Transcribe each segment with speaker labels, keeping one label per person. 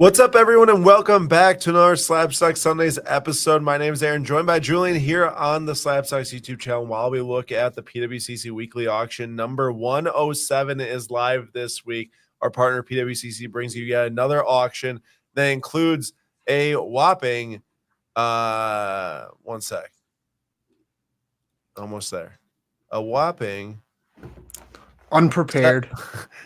Speaker 1: What's up, everyone, and welcome back to another Slabstock Sundays episode. My name is Aaron, joined by Julian here on the Slabstocks YouTube channel while we look at the PWCC Weekly Auction. Number 107 is live this week. Our partner PWCC brings you yet another auction that includes a whopping, one sec, almost there, a whopping
Speaker 2: unprepared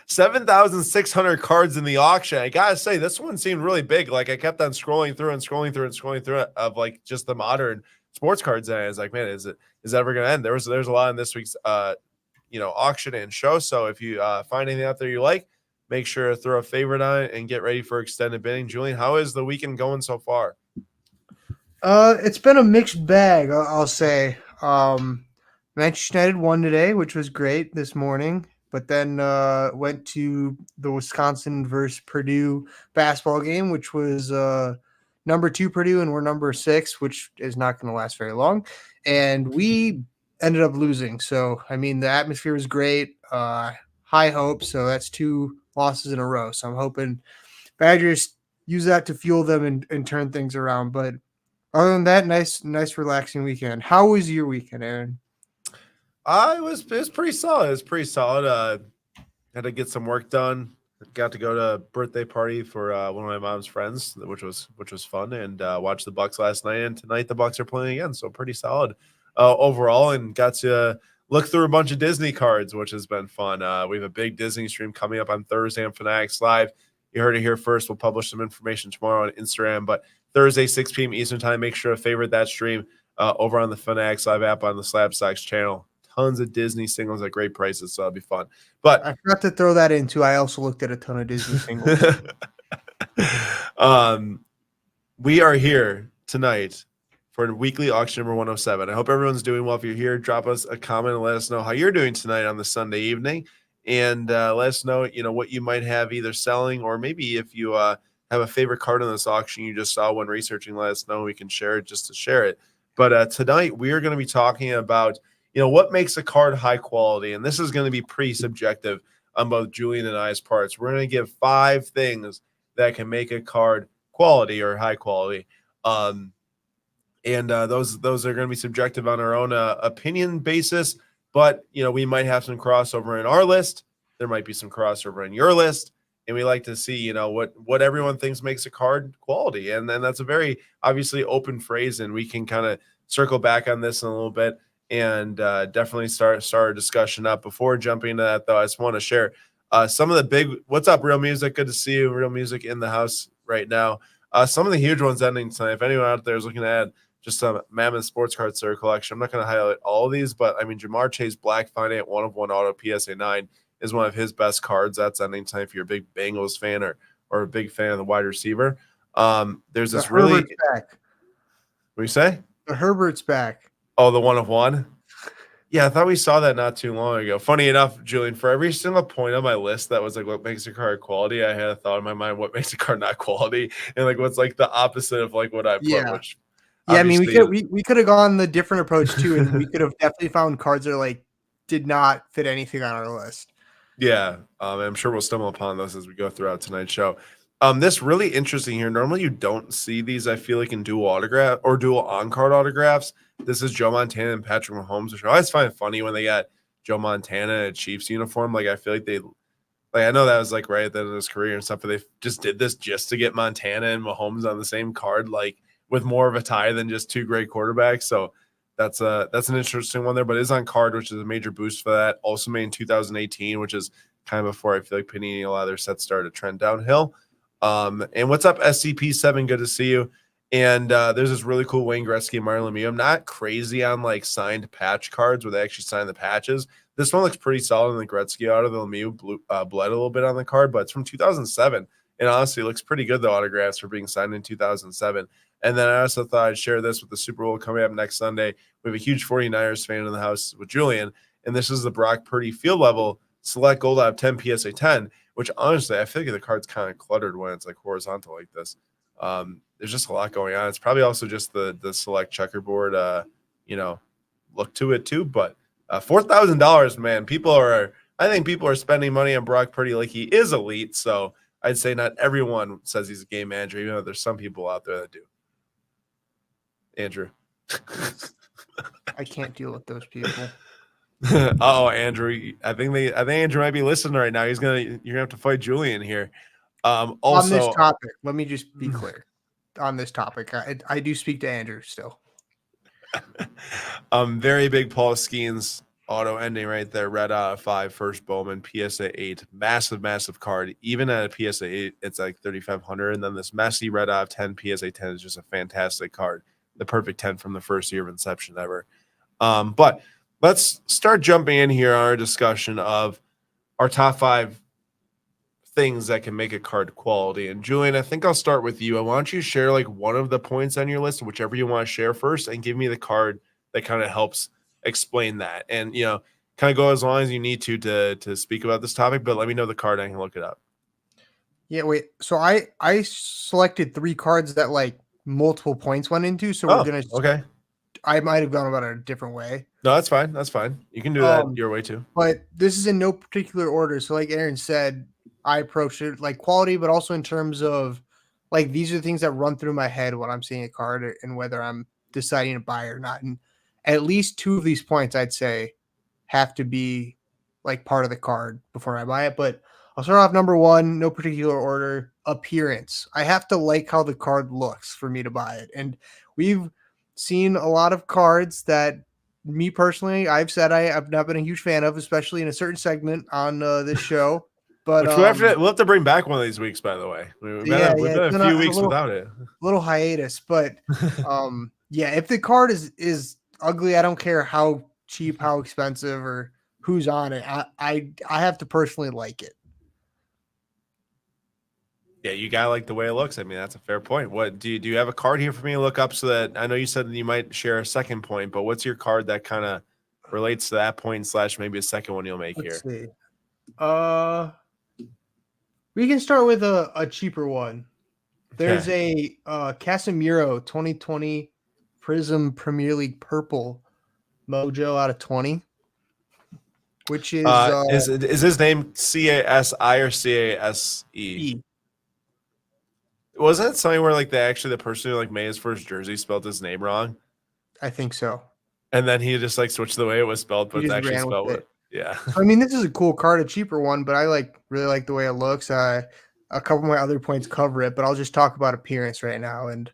Speaker 1: 7,600 cards in the auction. I gotta say, this one seemed really big. Like, I kept on scrolling through it of like just the modern sports cards, and I was like, man, is it ever gonna end? There's a lot in this week's auction and show. So if you find anything out there you like, make sure to throw a favorite on it and get ready for extended bidding. Julian, how is the weekend going so far?
Speaker 2: It's been a mixed bag, I'll say. Manchester United won today, which was great this morning, but then went to the Wisconsin versus Purdue basketball game, which was number 2 Purdue, and we're number 6, which is not going to last very long. And we ended up losing. So, I mean, the atmosphere was great, high hopes. So that's 2 losses in a row. So I'm hoping Badgers use that to fuel them and turn things around. But other than that, nice, relaxing weekend. How was your weekend, Aaron?
Speaker 1: It was pretty solid. It was pretty solid. Had to get some work done. Got to go to a birthday party for one of my mom's friends, which was fun, and watched the Bucks last night. And tonight the Bucks are playing again, so pretty solid overall. And got to look through a bunch of Disney cards, which has been fun. We have a big Disney stream coming up on Thursday on Fanatics Live. You heard it here first. We'll publish some information tomorrow on Instagram, but Thursday 6 p.m. Eastern time. Make sure to favorite that stream over on the Fanatics Live app on the Slabstocks channel. Tons of Disney singles at great prices, so it'll be fun. But
Speaker 2: I forgot to throw that in too. I also looked at a ton of Disney singles.
Speaker 1: We are here tonight for weekly auction number 107. I hope everyone's doing well. If you're here, drop us a comment and let us know how you're doing tonight on the Sunday evening, and let us know what you might have either selling, or maybe if you have a favorite card in this auction you just saw when researching, let us know. We can share it just to share it. But tonight we are going to be talking about what makes a card high quality? And this is going to be pretty subjective on both Julian and I's parts. We're going to give 5 things that can make a card quality or high quality. Those are going to be subjective on our own opinion basis. But, we might have some crossover in our list. There might be some crossover in your list. And we like to see, what everyone thinks makes a card quality. And then that's a very obviously open phrase. And we can kind of circle back on this in a little bit. And definitely start our discussion up. Before jumping into that, though, I just want to share some of the big – what's up, Real Music? Good to see you. Real Music in the house right now. Some of the huge ones ending tonight. If anyone out there is looking to add just some Mammoth Sports Card Center collection, I'm not going to highlight all of these, but, I mean, Jamar Chase Black Finite 1/1 Auto PSA 9 is one of his best cards. That's ending tonight if you're a big Bengals fan or a big fan of the wide receiver. There's this really –
Speaker 2: back.
Speaker 1: What do you say?
Speaker 2: The Herbert's back.
Speaker 1: Oh, the 1/1? Yeah, I thought we saw that not too long ago. Funny enough, Julian, for every single point on my list that was like what makes a card quality, I had a thought in my mind, what makes a card not quality, and like what's like the opposite of like what I put.
Speaker 2: Yeah.
Speaker 1: Which
Speaker 2: I mean, we could have gone the different approach too, and we could have definitely found cards that like did not fit anything on our list.
Speaker 1: Yeah, I'm sure we'll stumble upon those as we go throughout tonight's show. This really interesting here. Normally you don't see these, I feel like, in dual autograph or dual on-card autographs. This is Joe Montana and Patrick Mahomes, which I always find funny when they got Joe Montana in a Chiefs uniform. Like, I feel like I know that was like right at the end of his career and stuff, but they just did this just to get Montana and Mahomes on the same card, like with more of a tie than just 2 great quarterbacks. So that's an interesting one there, but it is on card, which is a major boost for that. Also made in 2018, which is kind of before I feel like Panini, a lot of their sets started to trend downhill. And what's up, SCP7? Good to see you. And there's this really cool Wayne Gretzky and Mario Lemieux. I'm not crazy on like signed patch cards where they actually sign the patches. This one looks pretty solid in the Gretzky auto. The Lemieux bled a little bit on the card, but it's from 2007. And honestly, it looks pretty good, the autographs for being signed in 2007. And then I also thought I'd share this with the Super Bowl coming up next Sunday. We have a huge 49ers fan in the house with Julian, and this is the Brock Purdy field level select gold out of 10 PSA 10, which honestly, I feel like the card's kind of cluttered when it's like horizontal like this. There's just a lot going on. It's probably also just the select checkerboard, look to it too. But $4,000, man, I think people are spending money on Brock Purdy like he is elite. So I'd say not everyone says he's a game manager, even though there's some people out there that do. Andrew.
Speaker 2: I can't deal with those people.
Speaker 1: Oh, Andrew. I think Andrew might be listening right now. You're gonna have to fight Julian here.
Speaker 2: On this
Speaker 1: Also,
Speaker 2: topic, let me just be clear. On this topic, I do speak to Andrew still.
Speaker 1: Very big Paul Skeens auto ending right there. Red out of 5, first Bowman, PSA 8, massive card. Even at a PSA 8, it's like 3,500. And then this messy red out of 10, PSA 10 is just a fantastic card. The perfect 10 from the first year of inception ever. But let's start jumping in here on our discussion of our top 5 things that can make a card quality. And Julian, I think I'll start with you. I want you to share like one of the points on your list, whichever you want to share first, and give me the card that kind of helps explain that. And kind of go as long as you need to speak about this topic, but let me know the card, I can look it up.
Speaker 2: Yeah, wait. So I selected 3 cards that like multiple points went into. So we're gonna.
Speaker 1: Okay.
Speaker 2: I might have gone about it a different way.
Speaker 1: No, that's fine. That's fine. You can do that your way too.
Speaker 2: But this is in no particular order. So like Aaron said, I approached it like quality, but also in terms of like these are the things that run through my head when I'm seeing a card and whether I'm deciding to buy or not. And at least 2 of these points I'd say have to be like part of the card before I buy it. But I'll start off number 1, no particular order, appearance. I have to like how the card looks for me to buy it. And we've seen a lot of cards that me personally, I've said I've not been a huge fan of, especially in a certain segment on this show. But
Speaker 1: we'll have to bring back one of these weeks, by the way. We've been a few weeks without it.
Speaker 2: Little hiatus, but yeah, if the card is ugly, I don't care how cheap, how expensive, or who's on it. I have to personally like it.
Speaker 1: Yeah, you gotta like the way it looks. I mean, that's a fair point. What do you have a card here for me to look up so that I know you said that you might share a second point, but what's your card that kind of relates to that point / maybe a second one you'll make
Speaker 2: Let's
Speaker 1: here?
Speaker 2: See. We can start with a cheaper one. There's a Casemiro 2020 Prism Premier League Purple Mojo out of 20, which is
Speaker 1: his name CASI or CASE? Wasn't it something where like the person who like made his first jersey spelled his name wrong?
Speaker 2: I think so.
Speaker 1: And then he just like switched the way it was spelled, but it's actually spelled with it. Yeah.
Speaker 2: I mean, this is a cool card, a cheaper one, but I really like the way it looks. A couple of my other points cover it, but I'll just talk about appearance right now. And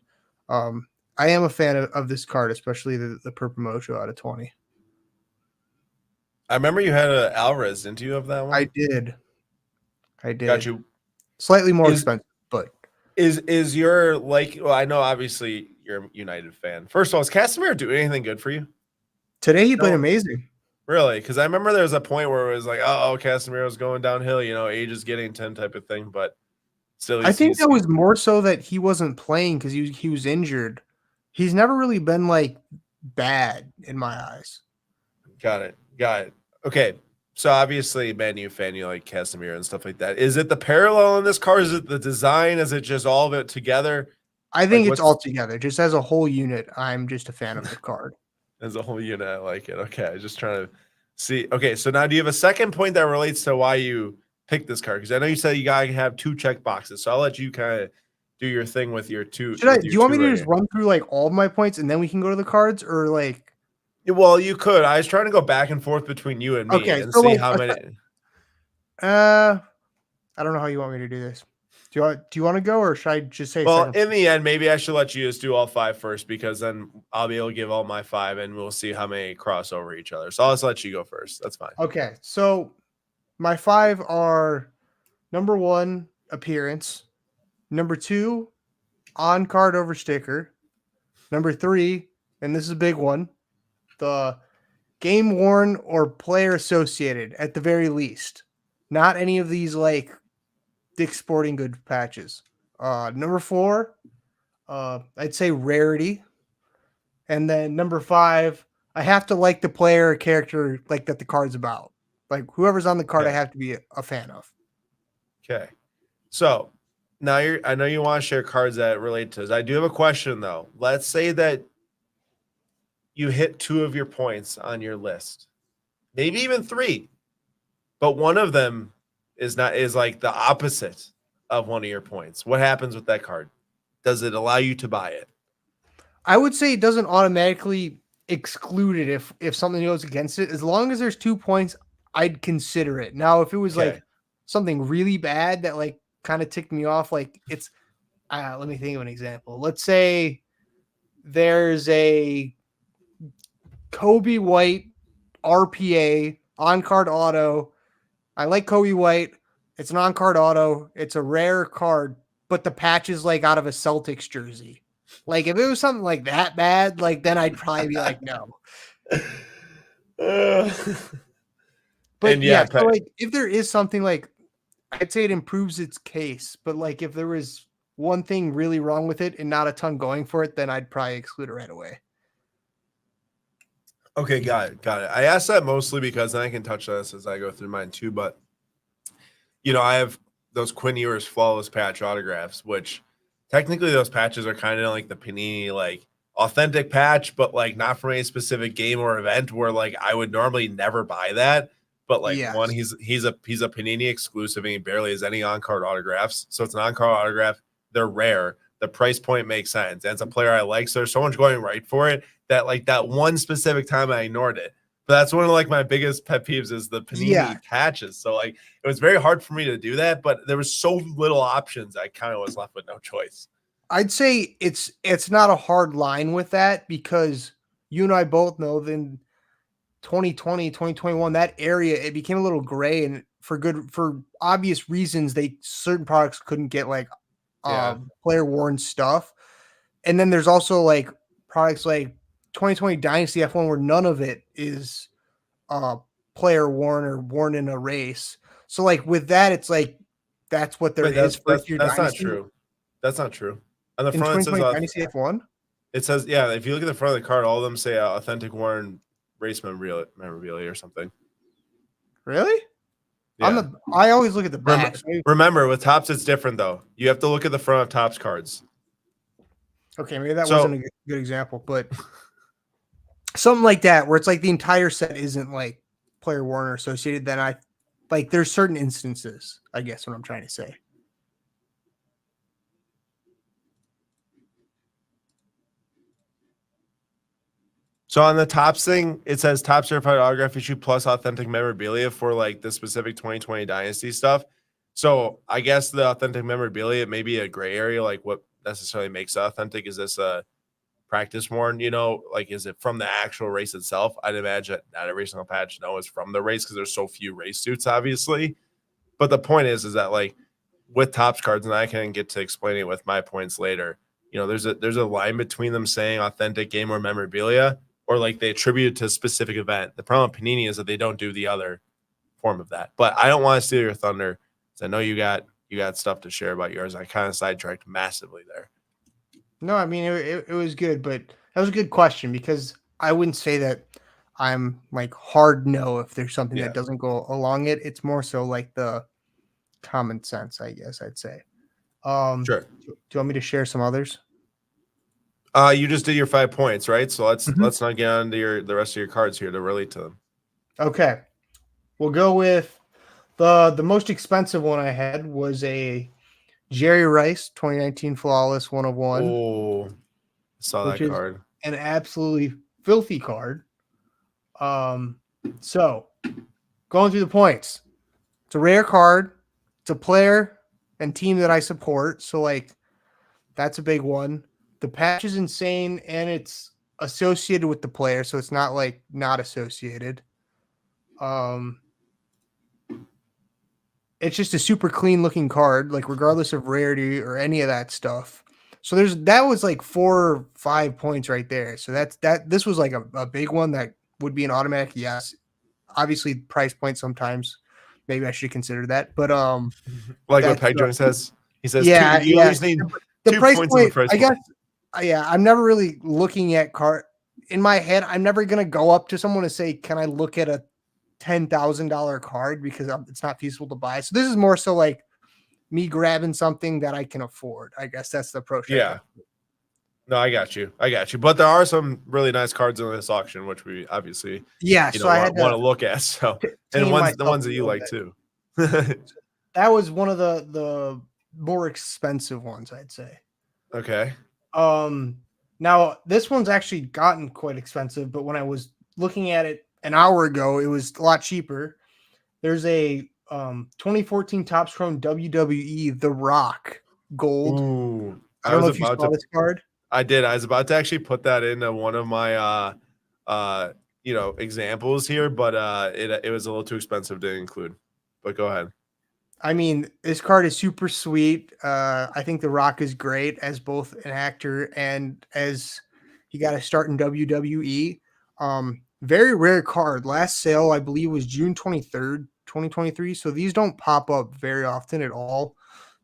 Speaker 2: I am a fan of this card, especially the Purple Mojo out of 20.
Speaker 1: I remember you had an Alvarez, didn't you, of that one?
Speaker 2: I did.
Speaker 1: Got you.
Speaker 2: Slightly more expensive, but
Speaker 1: is your well, I know obviously you're a United fan. First of all, is Casemiro doing anything good for you?
Speaker 2: Today he played amazing.
Speaker 1: Really? Because I remember there was a point where it was like, oh, Casemiro's going downhill, age is getting 10 type of thing, but still
Speaker 2: I think that was more so that he wasn't playing because he was injured. He's never really been like bad in my eyes.
Speaker 1: Got it. Okay. So obviously, Man U fan, you like Casemiro and stuff like that. Is it the parallel in this car? Is it the design? Is it just all of it together?
Speaker 2: I think it's all together. Just as a whole unit, I'm just a fan of the card.
Speaker 1: As a whole unit, I like it. Okay, I'm just trying to see. Okay, so now do you have a second point that relates to why you picked this card? Because I know you said you gotta have 2 check boxes, so I'll let you kind of do your thing with your 2.
Speaker 2: Do you want me to just run through like all of my points and then we can go to the cards, or like?
Speaker 1: Well, you could. I was trying to go back and forth between you and me and see how many.
Speaker 2: I don't know how you want me to do this. Do you want to go, or should I just say?
Speaker 1: Well, in the end, maybe I should let you just do all 5 first, because then I'll be able to give all my 5, and we'll see how many cross over each other. So I'll just let you go first. That's fine.
Speaker 2: Okay, so my 5 are number 1, appearance. Number 2, on card over sticker. Number 3, and this is a big one, the game worn or player associated at the very least. Not any of these like Dick's Sporting Goods patches. Number 4, I'd say rarity. And then number 5, I have to like the player or character like that the card's about. Like whoever's on the card, I have to be a fan of.
Speaker 1: Okay. So now I know you want to share cards that relate to this. I do have a question though. Let's say that you hit 2 of your points on your list, maybe even 3, but one of them is like the opposite of one of your points. What happens with that card? Does it allow you to buy it?
Speaker 2: I would say it doesn't automatically exclude it if something goes against it. As long as there's 2 points, I'd consider it. Now, if it was
Speaker 1: Okay.
Speaker 2: like something really bad that like kind of ticked me off, like it's let me think of an example. Let's say there's a Kobe White RPA on card auto. I like Kobe White. It's an on card auto. It's a rare card, but the patch is like out of a Celtics jersey. Like if it was something like that bad, like then I'd probably be like, no. But
Speaker 1: And
Speaker 2: yeah,
Speaker 1: yeah,
Speaker 2: so like if there is something like, I'd say it improves its case. But like if there was one thing really wrong with it and not a ton going for it, then I'd probably exclude it right away.
Speaker 1: okay, got it. I asked that mostly because then I can touch on this as I go through mine too. But I have those Quinn Ewers flawless patch autographs, which technically those patches are kind of like the Panini like authentic patch, but like not from any specific game or event where like I would normally never buy that. But like one,
Speaker 2: Yes.
Speaker 1: he's a Panini exclusive and he barely has any on-card autographs. So it's an on-card autograph. They're rare. The price point makes sense. And it's a player I like. So there's so much going right for it that like that one specific time I ignored it. But that's one of like my biggest pet peeves is the Panini patches. So like it was very hard for me to do that, but there was so little options. I kind of was left with no choice.
Speaker 2: I'd say it's not a hard line with that because you and I both know then 2020, 2021, that area, it became a little gray and for obvious reasons, certain products couldn't get like player worn stuff. And then there's also like products like 2020 Dynasty F1 where none of it is player worn or worn in a race. So like with that, it's like that's what there is for your
Speaker 1: that's not
Speaker 2: Dynasty.
Speaker 1: true. That's not true. On the
Speaker 2: In
Speaker 1: front it
Speaker 2: 2020
Speaker 1: says
Speaker 2: Dynasty F1?
Speaker 1: it says if you look at the front of the card, all of them say authentic worn race memorabilia or something.
Speaker 2: Really?
Speaker 1: Yeah.
Speaker 2: I always look at the back.
Speaker 1: Remember, with Topps, it's different though. You have to look at the front of Topps cards.
Speaker 2: Okay, maybe that wasn't a good example, but something like that where it's like the entire set isn't like player worn or associated. Then I like there's certain instances. I guess what I'm trying to say.
Speaker 1: So on the Topps thing, it says top certified autograph issue plus authentic memorabilia for like the specific 2020 Dynasty stuff. So I guess the authentic memorabilia may be a gray area, like what necessarily makes it authentic. Is this a practice worn? Like is it from the actual race itself? I'd imagine not every single patch is from the race because there's so few race suits, obviously. But the point is that like with Topps cards, and I can get to explaining it with my points later. There's a line between them saying authentic game or memorabilia, or like they attribute it to a specific event. The problem with Panini is that they don't do the other form of that. But I don't want to steal your thunder, because I know you got stuff to share about yours. I kind of sidetracked massively there.
Speaker 2: No, I mean it was good, but that was a good question because I wouldn't say that I'm like hard no if there's something that doesn't go along it. It's more so like the common sense, I guess I'd say.
Speaker 1: Sure.
Speaker 2: Do you want me to share some others?
Speaker 1: You just did your 5 points, right? So let's not get on to the rest of your cards here to relate to them.
Speaker 2: Okay. We'll go with the most expensive one I had was a Jerry Rice 2019 Flawless 101.
Speaker 1: Oh, I saw that card.
Speaker 2: An absolutely filthy card. So going through the points. It's a rare card. It's a player and team that I support. So like that's a big one. The patch is insane and it's associated with the player, so it's not like not associated. It's just a super clean looking card, like regardless of rarity or any of that stuff. So that was like 4 or 5 points right there. So this was like a big one that would be an automatic yes. Obviously price point sometimes. Maybe I should consider that. But
Speaker 1: like what Peg Jones says. He says
Speaker 2: you
Speaker 1: always need
Speaker 2: the
Speaker 1: 2
Speaker 2: price
Speaker 1: points
Speaker 2: point,
Speaker 1: on the price
Speaker 2: I
Speaker 1: point.
Speaker 2: guess. Yeah, I'm never really looking at card in my head. I'm never gonna go up to someone and say, "Can I look at a $10,000 card?" Because it's not feasible to buy. So this is more so like me grabbing something that I can afford. I guess that's the approach.
Speaker 1: Yeah. No, I got you. But there are some really nice cards in this auction, which we obviously
Speaker 2: so I want
Speaker 1: to look at. So and the ones that you like too.
Speaker 2: That was one of the more expensive ones, I'd say.
Speaker 1: Okay.
Speaker 2: Now this one's actually gotten quite expensive, but when I was looking at it an hour ago, it was a lot cheaper. There's a 2014 Topps Chrome WWE The Rock Gold.
Speaker 1: Ooh,
Speaker 2: I
Speaker 1: I
Speaker 2: don't know
Speaker 1: was
Speaker 2: if you
Speaker 1: about
Speaker 2: saw
Speaker 1: to.
Speaker 2: this card.
Speaker 1: I did. I was about to actually put that into one of my examples here, but it was a little too expensive to include. But go ahead.
Speaker 2: I mean, this card is super sweet. I think The Rock is great as both an actor and as he got a start in WWE. Very rare card. Last sale, I believe, was June 23rd, 2023. So these don't pop up very often at all.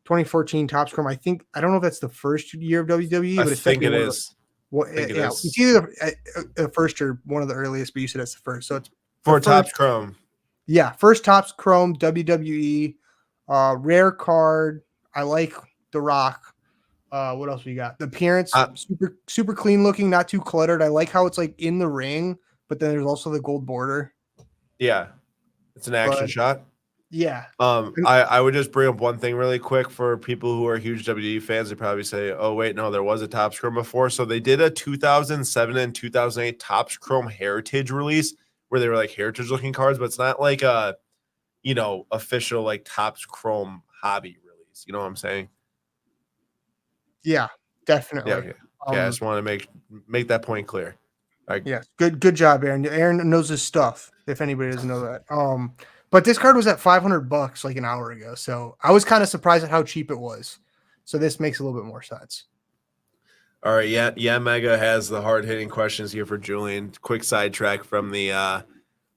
Speaker 2: 2014 Topps Chrome. I don't know if that's the first year of WWE,
Speaker 1: I
Speaker 2: but it's
Speaker 1: think it
Speaker 2: definitely one of the
Speaker 1: is.
Speaker 2: what
Speaker 1: I think it
Speaker 2: yeah,
Speaker 1: is.
Speaker 2: it's either the first or one of the earliest, but you said it's the first. So it's the
Speaker 1: For
Speaker 2: first.
Speaker 1: Topps Chrome.
Speaker 2: Yeah, first Topps Chrome WWE. Rare card. I like The Rock. What else we got? The appearance,
Speaker 1: Uh,
Speaker 2: super clean looking, not too cluttered. I like how it's like in the ring, but then there's also the gold border.
Speaker 1: yeah, it's an action
Speaker 2: But
Speaker 1: shot.
Speaker 2: yeah,
Speaker 1: I would just bring up one thing really quick for people who are huge WWE fans. They probably say, "Oh wait, no, there was a Topps Chrome before." So they did a 2007 and 2008 Topps Chrome Heritage release where they were like heritage looking cards, but it's not like a official like Topps Chrome hobby release. You know what I'm saying?
Speaker 2: yeah,
Speaker 1: Yeah.
Speaker 2: definitely.
Speaker 1: Okay. Okay. I just want to make that point clear. Like,
Speaker 2: Yeah, good job, Aaron. Aaron knows his stuff. If anybody doesn't know that, but this card was at $500 like an hour ago, so I was kind of surprised at how cheap it was. So this makes a little bit more sense.
Speaker 1: all right, yeah. Mega has the hard hitting questions here for Julian. Quick sidetrack from the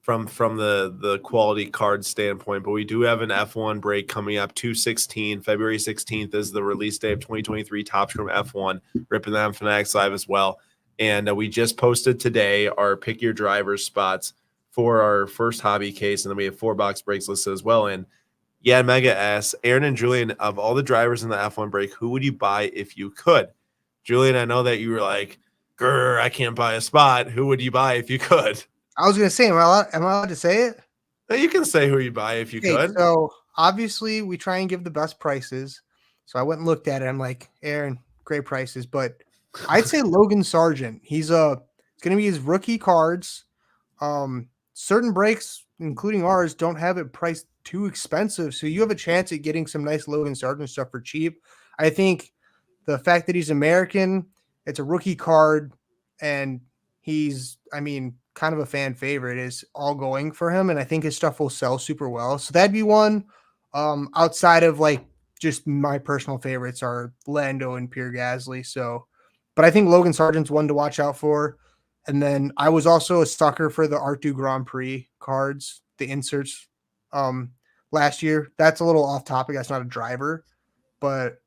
Speaker 1: from the quality card standpoint, but we do have an F1 break coming up 2/16. February 16th is the release day of 2023 Topps Chrome F1. Ripping that on Fanatics Live as well. And we just posted today our pick your drivers spots for our first hobby case, and then we have 4-box breaks listed as well. And yeah, Mega asks, Aaron and Julian, of all the drivers in the F1 break, who would you buy if you could? Julian, I know that you were like, grr, I can't buy a spot. Who would you buy if you could?
Speaker 2: I was gonna say, am I allowed to say it?
Speaker 1: You can say who you buy if you
Speaker 2: Okay,
Speaker 1: could.
Speaker 2: so obviously we try and give the best prices. So I went and looked at it. I'm like, Aaron, great prices, but I'd say Logan Sargent. It's gonna be his rookie cards. Certain breaks, including ours, don't have it priced too expensive, so you have a chance at getting some nice Logan Sargent stuff for cheap. I think the fact that he's American, it's a rookie card, and I mean, kind of a fan favorite is all going for him, and I think his stuff will sell super well. So that'd be one. Outside of like just my personal favorites are Lando and Pierre Gasly. So, but I think Logan Sargent's one to watch out for. And then I was also a sucker for the Artu Grand Prix cards, the inserts last year. That's a little off topic. That's not a driver, but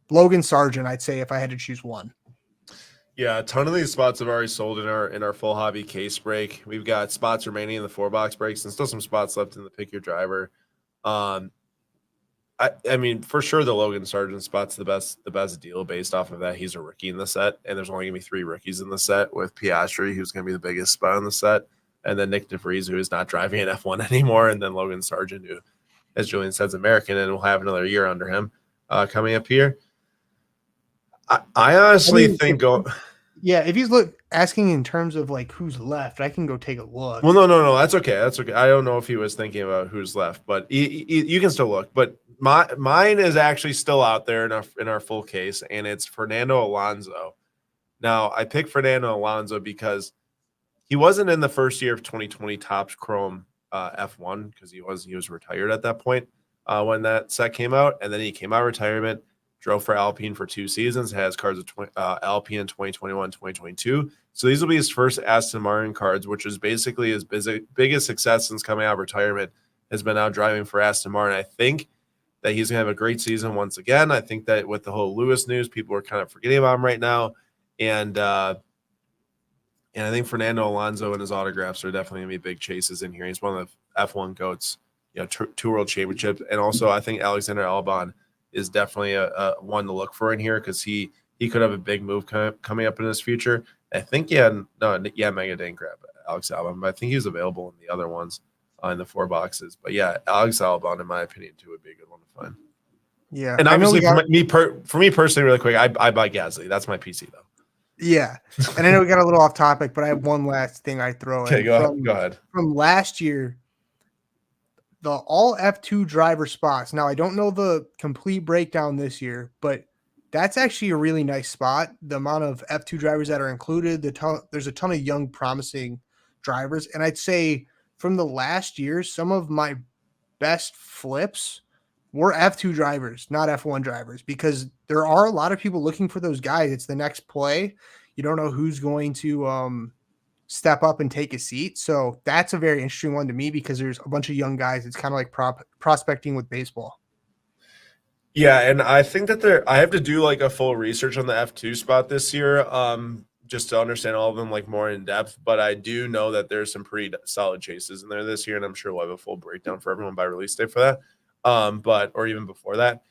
Speaker 2: Logan Sargent, I'd say if I had to choose one.
Speaker 1: Yeah, a ton of these spots have already sold in our full hobby case break. We've got spots remaining in the 4-box breaks and still some spots left in the pick your driver. I mean, for sure the Logan Sargent spot's the best deal based off of that. He's a rookie in the set, and there's only gonna be 3 rookies in the set with Piastri, who's gonna be the biggest spot in the set, and then Nick DeVries, who is not driving an F1 anymore, and then Logan Sargent, who, as Julian says, American, and will have another year under him coming up here. I honestly think
Speaker 2: if he's asking in terms of like who's left, I can go take a look.
Speaker 1: Well, no, that's okay. That's okay. I don't know if he was thinking about who's left, but you can still look. But mine is actually still out there in our full case, and it's Fernando Alonso. Now, I picked Fernando Alonso because he wasn't in the first year of 2020 Topps Chrome F1 because he was retired at that point when that set came out, and then he came out of retirement, drove for Alpine for 2 seasons, has cards of Alpine in 2021, 2022. So these will be his first Aston Martin cards, which is basically his biggest success since coming out of retirement, has been out driving for Aston Martin. I think that he's going to have a great season once again. I think that with the whole Lewis news, people are kind of forgetting about him right now. And I think Fernando Alonso and his autographs are definitely going to be big chases in here. He's one of the F1 GOATs, 2 world championships. And also I think Alexander Albon is definitely a one to look for in here because he could have a big move coming up in his future. I think, Mega didn't grab Alex Albon, but I think he was available in the other ones in the 4 boxes. But yeah, Alex Albon, in my opinion, too, would be a good one to find.
Speaker 2: Yeah,
Speaker 1: And
Speaker 2: I know we
Speaker 1: obviously,
Speaker 2: got
Speaker 1: for me personally, really quick, I buy Gasly. That's my PC though.
Speaker 2: yeah, and I know we got a little off topic, but I have one last thing I throw
Speaker 1: Okay,
Speaker 2: in
Speaker 1: go ahead.
Speaker 2: from last year. The all F2 driver spots. Now I don't know the complete breakdown this year, but that's actually a really nice spot. The amount of F2 drivers that are included, there's a ton of young promising drivers, and I'd say from the last year, some of my best flips were F2 drivers, not F1 drivers, because there are a lot of people looking for those guys. It's the next play. You don't know who's going to step up and take a seat. So that's a very interesting one to me because there's a bunch of young guys. It's kind of like prospecting with baseball.
Speaker 1: Yeah, and I think that I have to do like a full research on the F2 spot this year, just to understand all of them like more in depth. But I do know that there's some pretty solid chases in there this year, and I'm sure we'll have a full breakdown for everyone by release day for that. But or even before that.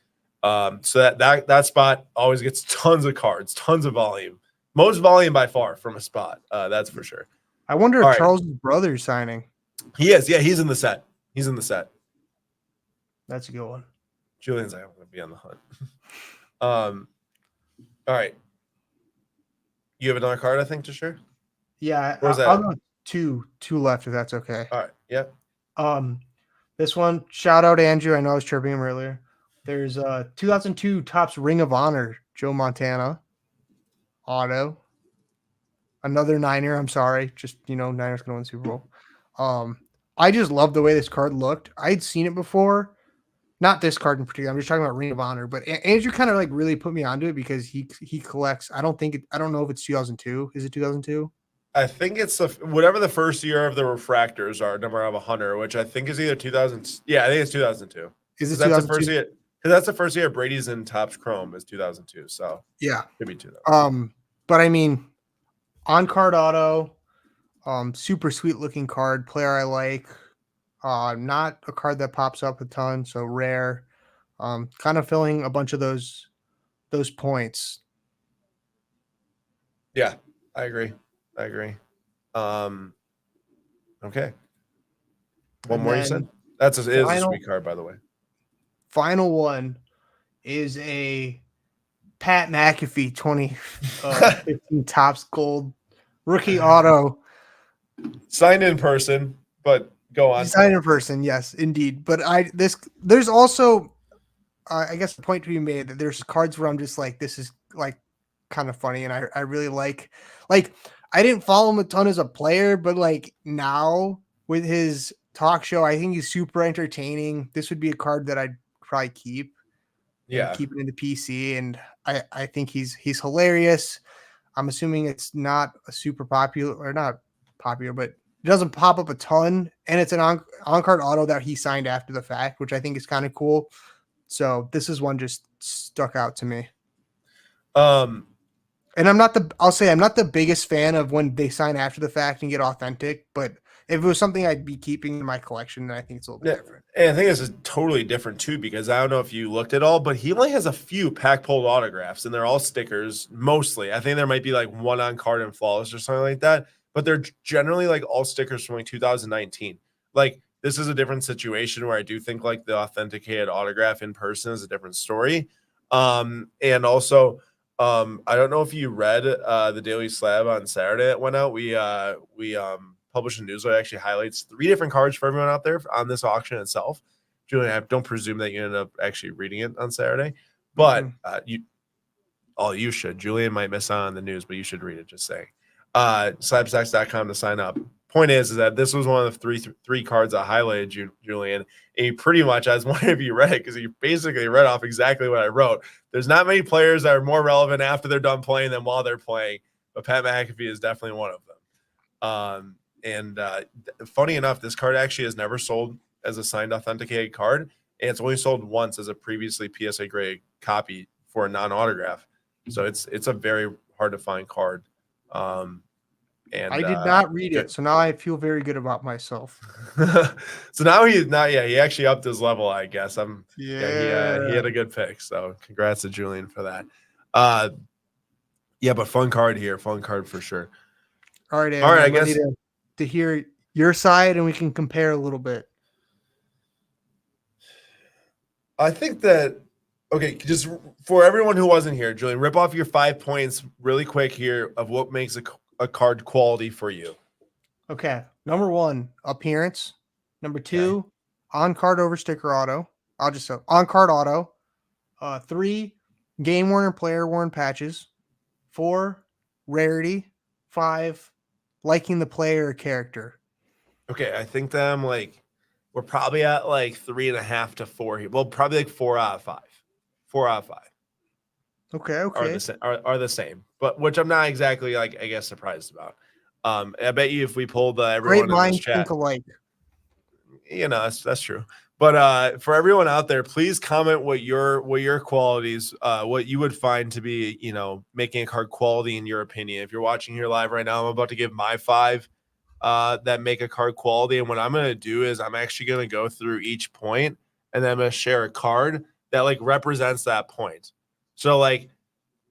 Speaker 1: So that spot always gets tons of cards, tons of volume, most volume by far from a spot. That's for sure.
Speaker 2: I wonder
Speaker 1: All
Speaker 2: if
Speaker 1: right.
Speaker 2: Charles' brother is signing.
Speaker 1: He is. Yeah, he's in the set. He's in the set.
Speaker 2: That's a good one.
Speaker 1: Julian's like, I'm going to be on the hunt. All right. You have another card, I think, to share?
Speaker 2: Yeah,
Speaker 1: Where's that?
Speaker 2: I'll go two left if that's okay.
Speaker 1: All right. Yeah.
Speaker 2: This one, shout out Andrew. I know I was chirping him earlier. There's 2002 Topps Ring of Honor, Joe Montana auto. Another Niner. I'm sorry, just Niners gonna win the Super Bowl. I just love the way this card looked. I'd seen it before. Not this card in particular. I'm just talking about Ring of Honor. But Andrew kind of like really put me onto it because he collects. I don't know if it's 2002. Is it 2002?
Speaker 1: I think it's whatever the first year of the refractors are, number of 100, which I think is either 2000. Yeah, I think it's 2002.
Speaker 2: Is it 2002?
Speaker 1: That's the first year. Because that's the first year Brady's in Topps Chrome is 2002. So
Speaker 2: yeah,
Speaker 1: could be 2000.
Speaker 2: But I mean, on card auto, super sweet looking card. Player I like. Not a card that pops up a ton, so rare. Kind of filling a bunch of those points.
Speaker 1: Yeah, I agree. Okay. One more you said? That's it is a sweet card, by the way.
Speaker 2: Final one is a Pat McAfee 2015 Topps Gold rookie auto.
Speaker 1: Signed in person, but go on.
Speaker 2: Signed in person, yes, indeed. But there's also I guess the point to be made that there's cards where I'm just like, this is like kind of funny, and I really like I didn't follow him a ton as a player, but like now with his talk show, I think he's super entertaining. This would be a card that I'd probably keep.
Speaker 1: Yeah.
Speaker 2: Keep it in the PC, and I think he's hilarious. I'm assuming it's not a super popular or not popular, but it doesn't pop up a ton, and it's an on-card auto that he signed after the fact, which I think is kind of cool. So this is one just stuck out to me. And I'm not the biggest fan of when they sign after the fact and get authentic, but if it was something I'd be keeping in my collection, then I think it's a little bit different.
Speaker 1: And I think this is totally different too, because I don't know if you looked at all, but he only has a few pack pulled autographs, and they're all stickers mostly. I think there might be like one on card and flawless or something like that, but they're generally like all stickers from like 2019. Like this is a different situation where I do think like the authenticated autograph in person is a different story. And also, I don't know if you read the Daily Slab on Saturday that went out. We published a newsletter that actually highlights 3 different cards for everyone out there on this auction itself. Julian, I don't presume that you ended up actually reading it on Saturday, but you should. Julian might miss out on the news, but you should read it. Just saying. Slabstacks.com to sign up. Point is that this was one of the three cards I highlighted, Julian. And he pretty much, I was wondering if you read it, because he basically read off exactly what I wrote. There's not many players that are more relevant after they're done playing than while they're playing, but Pat McAfee is definitely one of them. And funny enough, this card actually has never sold as a signed authenticated card, and it's only sold once as a previously PSA grade copy for a non-autograph. So it's a very hard to find card. And
Speaker 2: I did not read it, so now I feel very good about myself.
Speaker 1: So now he's not. Yeah, he actually upped his level, I guess. He had a good pick. So congrats to Julian for that. Yeah, but fun card here, fun card for sure.
Speaker 2: All right, Andrew, I guess to hear your side, and we can compare a little bit.
Speaker 1: I think that Okay, just for everyone who wasn't here, Julian, rip off your 5 points really quick here of what makes a card quality for you.
Speaker 2: Okay. Number 1, appearance. Number
Speaker 1: Okay.
Speaker 2: 2, on card over sticker auto. I'll just say on card auto. 3, game worn and player worn patches. 4, rarity. 5, liking the player or character.
Speaker 1: Okay, I think that we're probably at like 3.5 to 4 here. Well, probably like 4 out of 5. 4 out of 5
Speaker 2: Okay,
Speaker 1: are
Speaker 2: okay.
Speaker 1: the same. Are the same, but which I'm not exactly like I guess surprised about. I bet you if we pulled
Speaker 2: Great
Speaker 1: everyone in this
Speaker 2: minds
Speaker 1: chat,
Speaker 2: think alike.
Speaker 1: that's true. But for everyone out there, please comment what your qualities, what you would find to be, making a card quality in your opinion. If you're watching here live right now, I'm about to give my 5 that make a card quality. And what I'm going to do is I'm actually going to go through each point and then I'm going to share a card that like represents that point. So like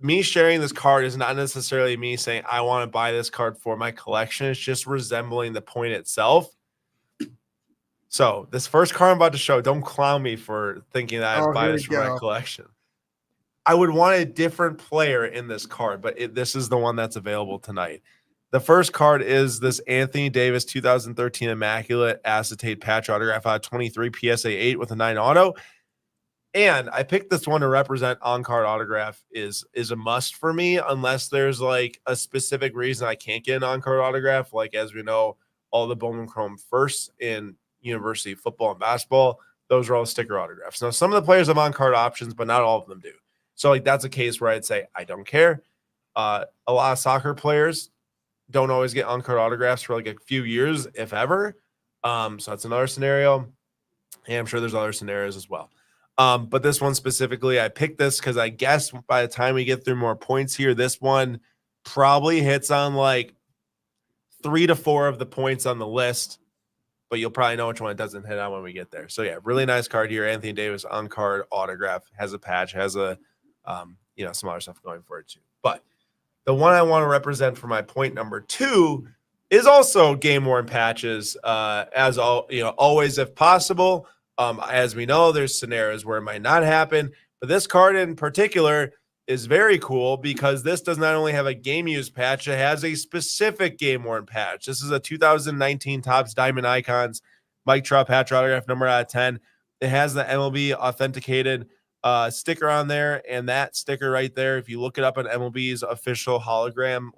Speaker 1: me sharing this card is not necessarily me saying I want to buy this card for my collection. It's just resembling the point itself. So this first card I'm about to show, don't clown me for thinking that I
Speaker 2: Oh,
Speaker 1: buy
Speaker 2: here
Speaker 1: this
Speaker 2: we
Speaker 1: for my
Speaker 2: go.
Speaker 1: collection. I would want a different player in this card, but this is the one that's available tonight. The first card is this Anthony Davis 2013 Immaculate Acetate Patch Autograph out of 23 PSA 8 with a 9 auto. And I picked this one to represent on-card autograph is a must for me unless there's like a specific reason I can't get an on-card autograph. Like as we know, all the Bowman Chrome firsts in university football and basketball, those are all sticker autographs. Now some of the players have on-card options, but not all of them do. So like that's a case where I'd say I don't care. A lot of soccer players don't always get on-card autographs for like a few years, if ever. So that's another scenario. And I'm sure there's other scenarios as well. But this one specifically, I picked this because I guess by the time we get through more points here, this one probably hits on like 3 to 4 of the points on the list, but you'll probably know which one it doesn't hit on when we get there. So yeah, really nice card here. Anthony Davis on card autograph, has a patch, has a some other stuff going for it too. But the one I want to represent for my point number 2 is also game worn patches, as always if possible. As we know, there's scenarios where it might not happen, but this card in particular is very cool because this does not only have a game used patch, it has a specific game worn patch. This is a 2019 Topps Diamond Icons Mike Trout patch autograph number out of 10. It has the MLB authenticated sticker on there, and that sticker right there, if you look it up on MLB's official hologram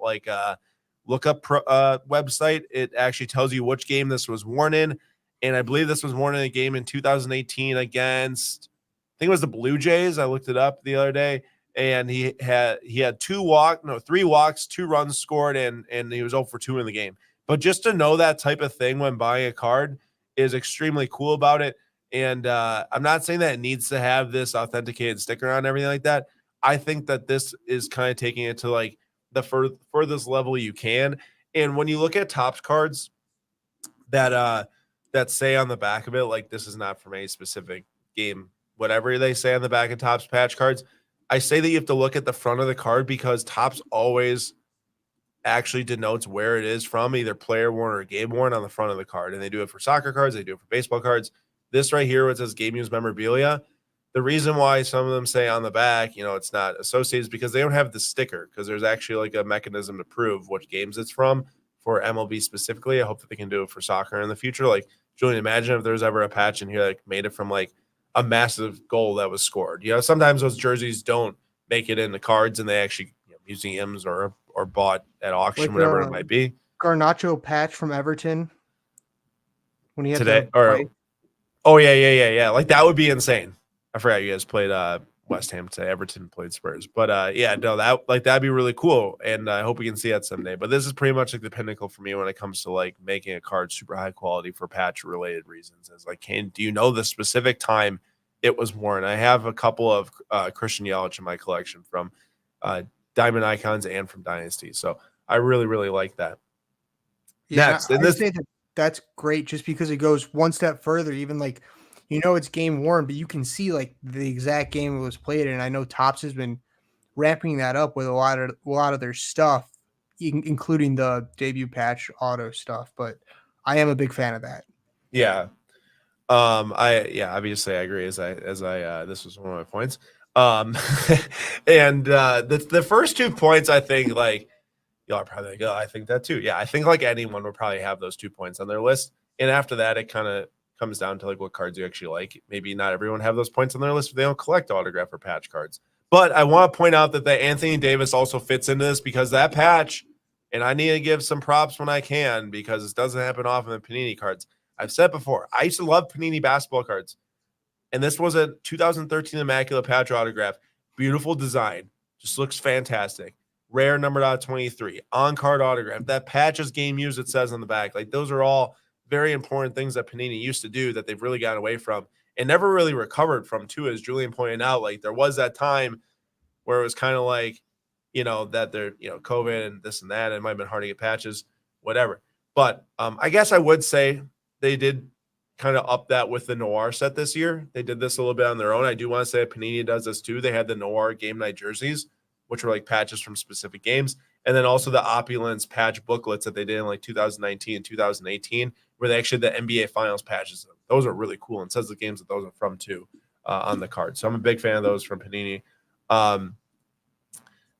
Speaker 1: lookup website, it actually tells you which game this was worn in. And I believe this was worn in a game in 2018 against, I think it was the Blue Jays. I looked it up the other day, and he had 3 walks, 2 runs scored, and he was 0 for 2 in the game. But just to know that type of thing when buying a card is extremely cool about it. And I'm not saying that it needs to have this authenticated sticker on everything like that. I think that this is kind of taking it to like the furthest level you can. And when you look at Topps cards that say on the back of it, like this is not from any specific game, whatever they say on the back of Topps patch cards, I say that you have to look at the front of the card because Topps always actually denotes where it is from, either player worn or game worn on the front of the card. And they do it for soccer cards, they do it for baseball cards. This right here, it says game used memorabilia. The reason why some of them say on the back, it's not associated is because they don't have the sticker, because there's actually like a mechanism to prove which games it's from for MLB specifically. I hope that they can do it for soccer in the future. Like, Julian, imagine if there's ever a patch in here that made it from like a massive goal that was scored. Sometimes those jerseys don't make it in the cards and they actually museums or bought at auction,
Speaker 2: Like
Speaker 1: whatever it might be.
Speaker 2: Garnacho patch from Everton when he had
Speaker 1: Today,
Speaker 2: the
Speaker 1: or
Speaker 2: bike.
Speaker 1: yeah. Like that would be insane. I forgot you guys played West Ham today. Everton played Spurs, but that'd be really cool, and I hope we can see that someday. But this is pretty much like the pinnacle for me when it comes to like making a card super high quality for patch related reasons. Is like, do you know the specific time it was worn? I have a couple of Christian Yelich in my collection from Diamond Icons and from Dynasty, so I really really like that.
Speaker 2: Yeah,
Speaker 1: Next, in
Speaker 2: I'd
Speaker 1: this,
Speaker 2: say that's great just because it goes one step further. Even like, it's game worn, but you can see like the exact game it was played in. And I know Topps has been ramping that up with a lot of their stuff, including the debut patch auto stuff. But I am a big fan of that.
Speaker 1: yeah. Obviously I agree as I this was one of my points. And the first 2 points, I think, like, y'all are probably like, oh, I think that too. Yeah, I think like anyone would probably have those 2 points on their list. And after that, it kind of comes down to like what cards you actually like. Maybe not everyone have those points on their list if they don't collect autograph or patch cards. But I want to point out that the Anthony Davis also fits into this because that patch, and I need to give some props when I can because it doesn't happen often in Panini cards. I've said before, I used to love Panini basketball cards. And this was a 2013 Immaculate Patch autograph. Beautiful design. Just looks fantastic. Rare numbered out of 23. On-card autograph. That patch is game used, it says on the back. Like, those are all very important things that Panini used to do that they've really gotten away from and never really recovered from, too, as Julian pointed out. Like, there was that time where it was kind of like, that they're, COVID and this and that. And it might have been hard to get patches, whatever. But I guess I would say they did kind of up that with the Noir set this year. They did this a little bit on their own. I do want to say Panini does this too. They had the Noir game night jerseys, which were like patches from specific games. And then also the Opulence patch booklets that they did in like 2019 and 2018, where they actually had the NBA Finals patches. Those are really cool. And says the games that those are from too on the card. So I'm a big fan of those from Panini.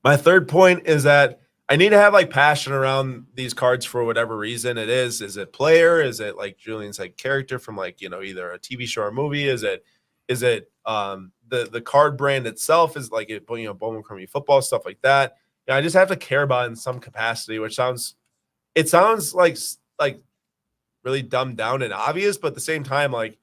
Speaker 1: My third point is that I need to have like passion around these cards for whatever reason it is. Is it player? Is it like Julian's like character from like, either a TV show or movie? Is it the card brand itself is like it, Bowman Chromie football, stuff like that. I just have to care about it in some capacity, which sounds like really dumbed down and obvious, but at the same time, like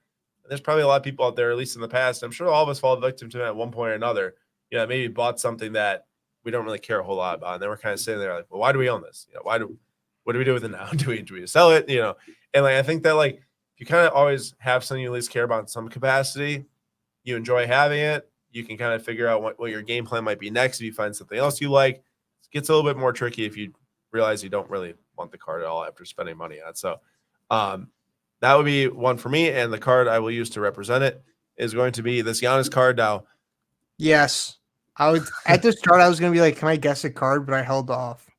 Speaker 1: there's probably a lot of people out there, at least in the past, I'm sure all of us fall victim to it at one point or another. Maybe bought something that we don't really care a whole lot about. And then we're kind of sitting there like, well, why do we own this? What do we do with it now? Do we sell it? And like, I think that like, if you kind of always have something you at least care about in some capacity, you enjoy having it. You can kind of figure out what your game plan might be next. If you find something else you like, it gets a little bit more tricky if you realize you don't really want the card at all after spending money on it. So that would be one for me. And the card I will use to represent it is going to be this Giannis card. Now,
Speaker 2: yes. I would at the start I was gonna be like, can I guess a card? But I held off.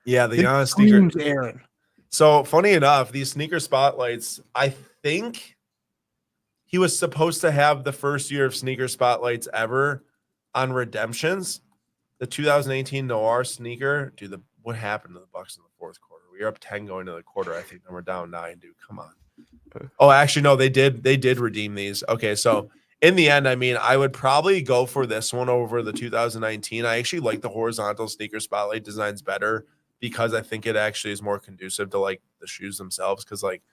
Speaker 1: Yeah, the Giannis sneaker.
Speaker 2: Aaron.
Speaker 1: So funny enough, these sneaker spotlights, I think he was supposed to have the first year of sneaker spotlights ever on redemptions. The 2018 Noir sneaker, dude. What happened to the Bucks in the fourth quarter? We were up 10 going to the quarter, I think. Then we're down 9, dude. Come on. Oh, actually, no, they did redeem these. Okay, so in the end, I mean, I would probably go for this one over the 2019. I actually like the horizontal sneaker spotlight designs better because I think it actually is more conducive to like the shoes themselves, because like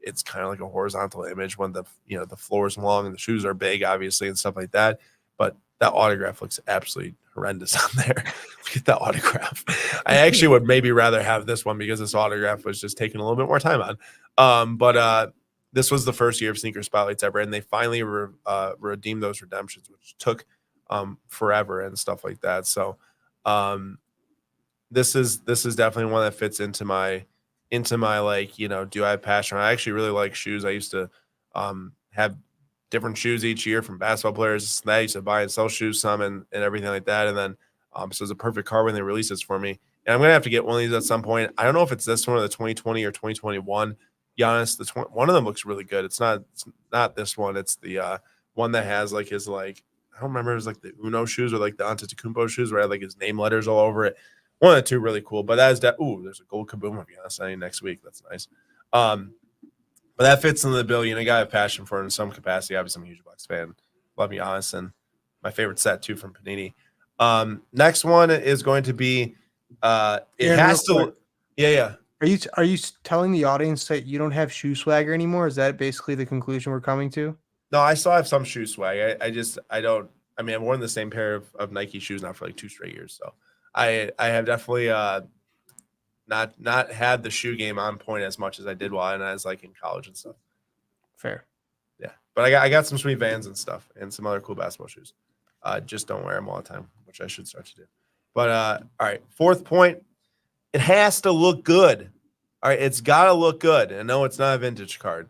Speaker 1: it's kind of like a horizontal image when the the floor is long and the shoes are big, obviously, and stuff like that. But that autograph looks absolutely horrendous on there. Look at that autograph. I actually would maybe rather have this one because this autograph was just taking a little bit more time on. But this was the first year of sneaker spotlights ever, and they finally redeemed those redemptions, which took forever and stuff like that. So this is definitely one that fits into my like, do I have passion? I actually really like shoes. I used to have different shoes each year from basketball players. I used to buy and sell shoes some and everything like that. And then so it's a perfect card when they release this for me. And I'm gonna have to get one of these at some point. I don't know if it's this one or the 2020 or 2021. Giannis, one of them looks really good. It's not this one. It's the one that has like his like, I don't remember, it was like the Uno shoes or like the Antetokounmpo shoes where I had like his name letters all over it. One of the two really cool. But that is that. Ooh, there's a gold kaboom of Giannis signing next week. That's nice. But that fits in the bill. You got to have passion for it in some capacity. Obviously, I'm a huge Bucks fan. Love Giannis, and my favorite set too from Panini. Next one is going to be it has to. Yeah.
Speaker 2: Are you telling the audience that you don't have shoe swagger anymore? Is that basically the conclusion we're coming to?
Speaker 1: No, I still have some shoe swag. I don't. I mean, I've worn the same pair of Nike shoes now for like 2 straight years. So I have definitely not had the shoe game on point as much as I did while I was like in college and stuff.
Speaker 2: Fair.
Speaker 1: Yeah, but I got some sweet Vans and stuff and some other cool basketball shoes. Just don't wear them all the time, which I should start to do. But all right, fourth point. It has to look good. All right, it's got to look good. I know it's not a vintage card.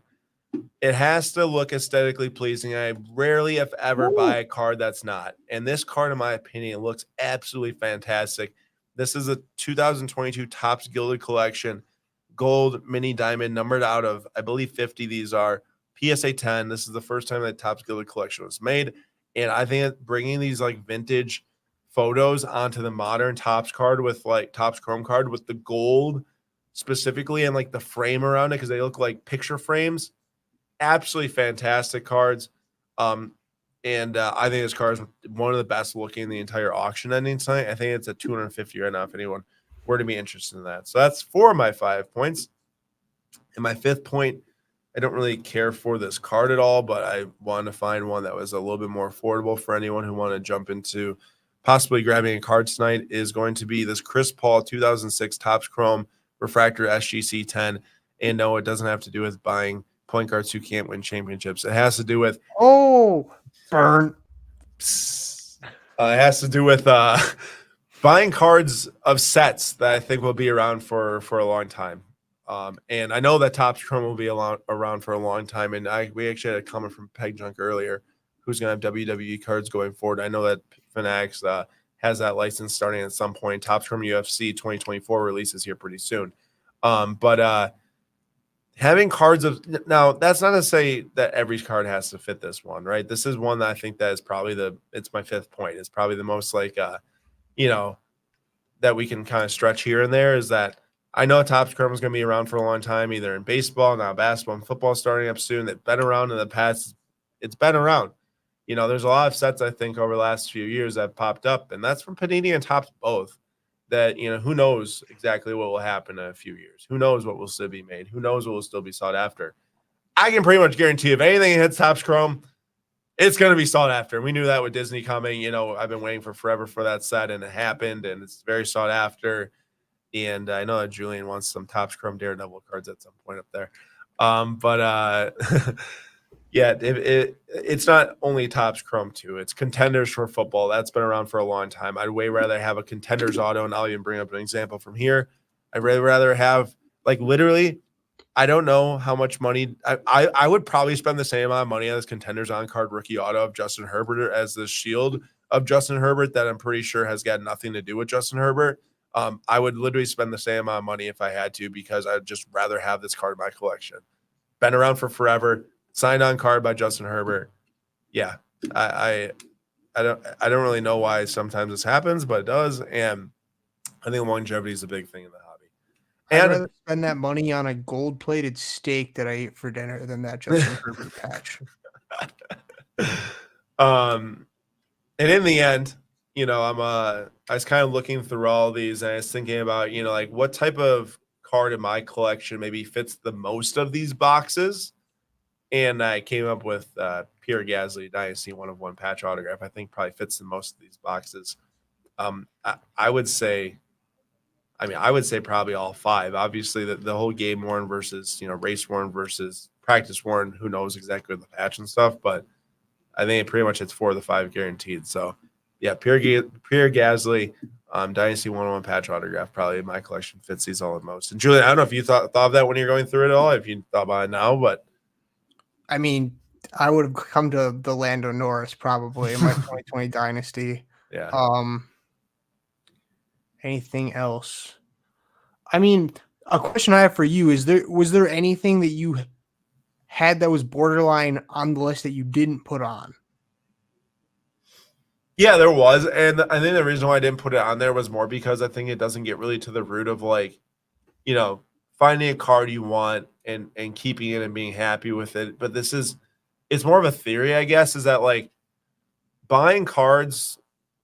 Speaker 1: It has to look aesthetically pleasing. I rarely, if ever, buy a card that's not. And this card, in my opinion, looks absolutely fantastic. This is a 2022 Topps Gilded Collection, gold mini diamond, numbered out of, I believe, 50. These are PSA 10. This is the first time that Topps Gilded Collection was made. And I think that bringing these like vintage photos onto the modern Topps card with like Topps Chrome card with the gold specifically and like the frame around it because they look like picture frames, absolutely fantastic cards. I think this card is one of the best looking in the entire auction ending tonight. I think it's at 250 right now if anyone were to be interested in that. So that's 4 of my 5 points. And my 5th point, I don't really care for this card at all, but I wanted to find one that was a little bit more affordable for anyone who wanted to jump into possibly grabbing a card tonight, is going to be this Chris Paul 2006 Topps Chrome Refractor SGC 10. And no, it doesn't have to do with buying point guards who can't win championships. It has to do with
Speaker 2: burn.
Speaker 1: it has to do with buying cards of sets that I think will be around for a long time. And I know that Topps Chrome will be around for a long time. And we actually had a comment from Peg Junk earlier, who's going to have WWE cards going forward. I know that Fanatics has that license starting at some point. Topps Chrome UFC 2024 releases here pretty soon. But having cards of now, that's not to say that every card has to fit this one, right? This is one that I think that is probably it's my 5th point. It's probably the most like, that we can kind of stretch here and there is that I know Topps Chrome is going to be around for a long time, either in baseball, now basketball and football starting up soon. They've been around in the past. It's been around. There's a lot of sets I think over the last few years that have popped up, and that's from Panini and Topps both. That, who knows exactly what will happen in a few years. Who knows what will still be made? Who knows what will still be sought after? I can pretty much guarantee if anything hits Topps Chrome, it's going to be sought after. We knew that with Disney coming. I've been waiting for forever for that set, and it happened, and it's very sought after. And I know that Julian wants some Topps Chrome Daredevil cards at some point up there. Yeah, it's not only Topps Chrome too. It's Contenders for football. That's been around for a long time. I'd way rather have a Contenders auto, and I'll even bring up an example from here. I'd rather have, like, literally, I don't know how much money. I would probably spend the same amount of money on this Contenders on card rookie auto of Justin Herbert as the shield of Justin Herbert that I'm pretty sure has got nothing to do with Justin Herbert. I would literally spend the same amount of money if I had to, because I'd just rather have this card in my collection. Been around for forever. Signed on card by Justin Herbert. Yeah, I don't really know why sometimes this happens, but it does, and I think longevity is a big thing in the hobby.
Speaker 2: I'd rather spend that money on a gold-plated steak that I ate for dinner than that Justin Herbert patch.
Speaker 1: And in the end, I was kind of looking through all these, and I was thinking about, like, what type of card in my collection maybe fits the most of these boxes. And I came up with Pierre Gasly Dynasty 1/1 patch autograph. I think probably fits in most of these boxes. I would say probably all 5. Obviously, the whole game worn versus race worn versus practice worn. Who knows exactly with the patch and stuff, but I think pretty much it's 4 of the 5 guaranteed. So yeah, Pierre Gasly Dynasty 1/1 patch autograph probably in my collection fits these all the most. And Julian, I don't know if you thought of that when you're going through it all. If you thought about it now, but.
Speaker 2: I mean, I would have come to the Lando Norris probably in my 2020 Dynasty.
Speaker 1: Yeah.
Speaker 2: Anything else? I mean, a question I have for you is was there anything that you had that was borderline on the list that you didn't put on?
Speaker 1: Yeah, there was. And I think the reason why I didn't put it on there was more because I think it doesn't get really to the root of, like, finding a card you want and keeping it and being happy with it. But it's more of a theory, I guess, is that, like, buying cards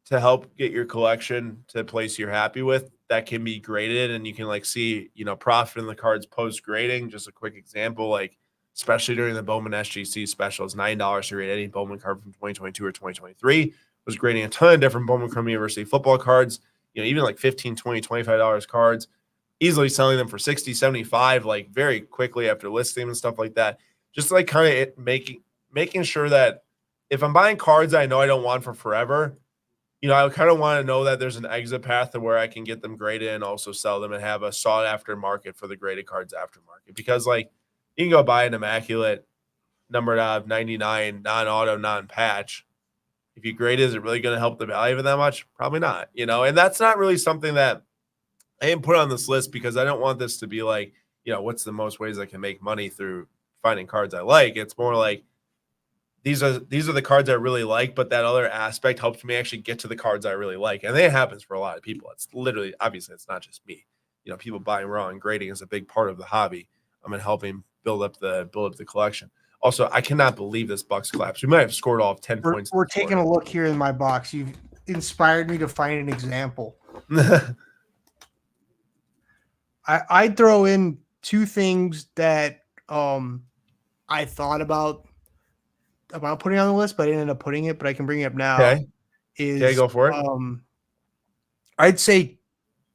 Speaker 1: to help get your collection to a place you're happy with that can be graded, and you can, like, see, profit in the cards post grading. Just a quick example, like, especially during the Bowman SGC special, it's $9 to grade any Bowman card from 2022 or 2023. Was grading a ton of different Bowman Chrome University football cards, even like $15, $20, $25 cards, easily selling them for 60, 75, like, very quickly after listing them and stuff like that. Just like kind of making sure that if I'm buying cards that I know I don't want for forever, I kind of want to know that there's an exit path to where I can get them graded and also sell them and have a sought after market for the graded cards aftermarket. Because, like, you can go buy an immaculate numbered out of 99 non-auto, non-patch. If you grade it, is it really going to help the value of it that much? Probably not, and that's not really something that I didn't put on this list because I don't want this to be like, what's the most ways I can make money through finding cards I like. It's more like, these are the cards I really like, but that other aspect helps me actually get to the cards I really like. And it happens for a lot of people. It's literally, obviously, it's not just me. People buying raw and grading is a big part of the hobby. I'm in helping build up the collection. Also, I cannot believe this Bucks collapse. We might have scored all of 10 points.
Speaker 2: We're taking a look here in my box. You've inspired me to find an example. I'd throw in two things that I thought about putting on the list, but I didn't end up putting it, but I can bring it up now.
Speaker 1: Okay, go for it.
Speaker 2: I'd say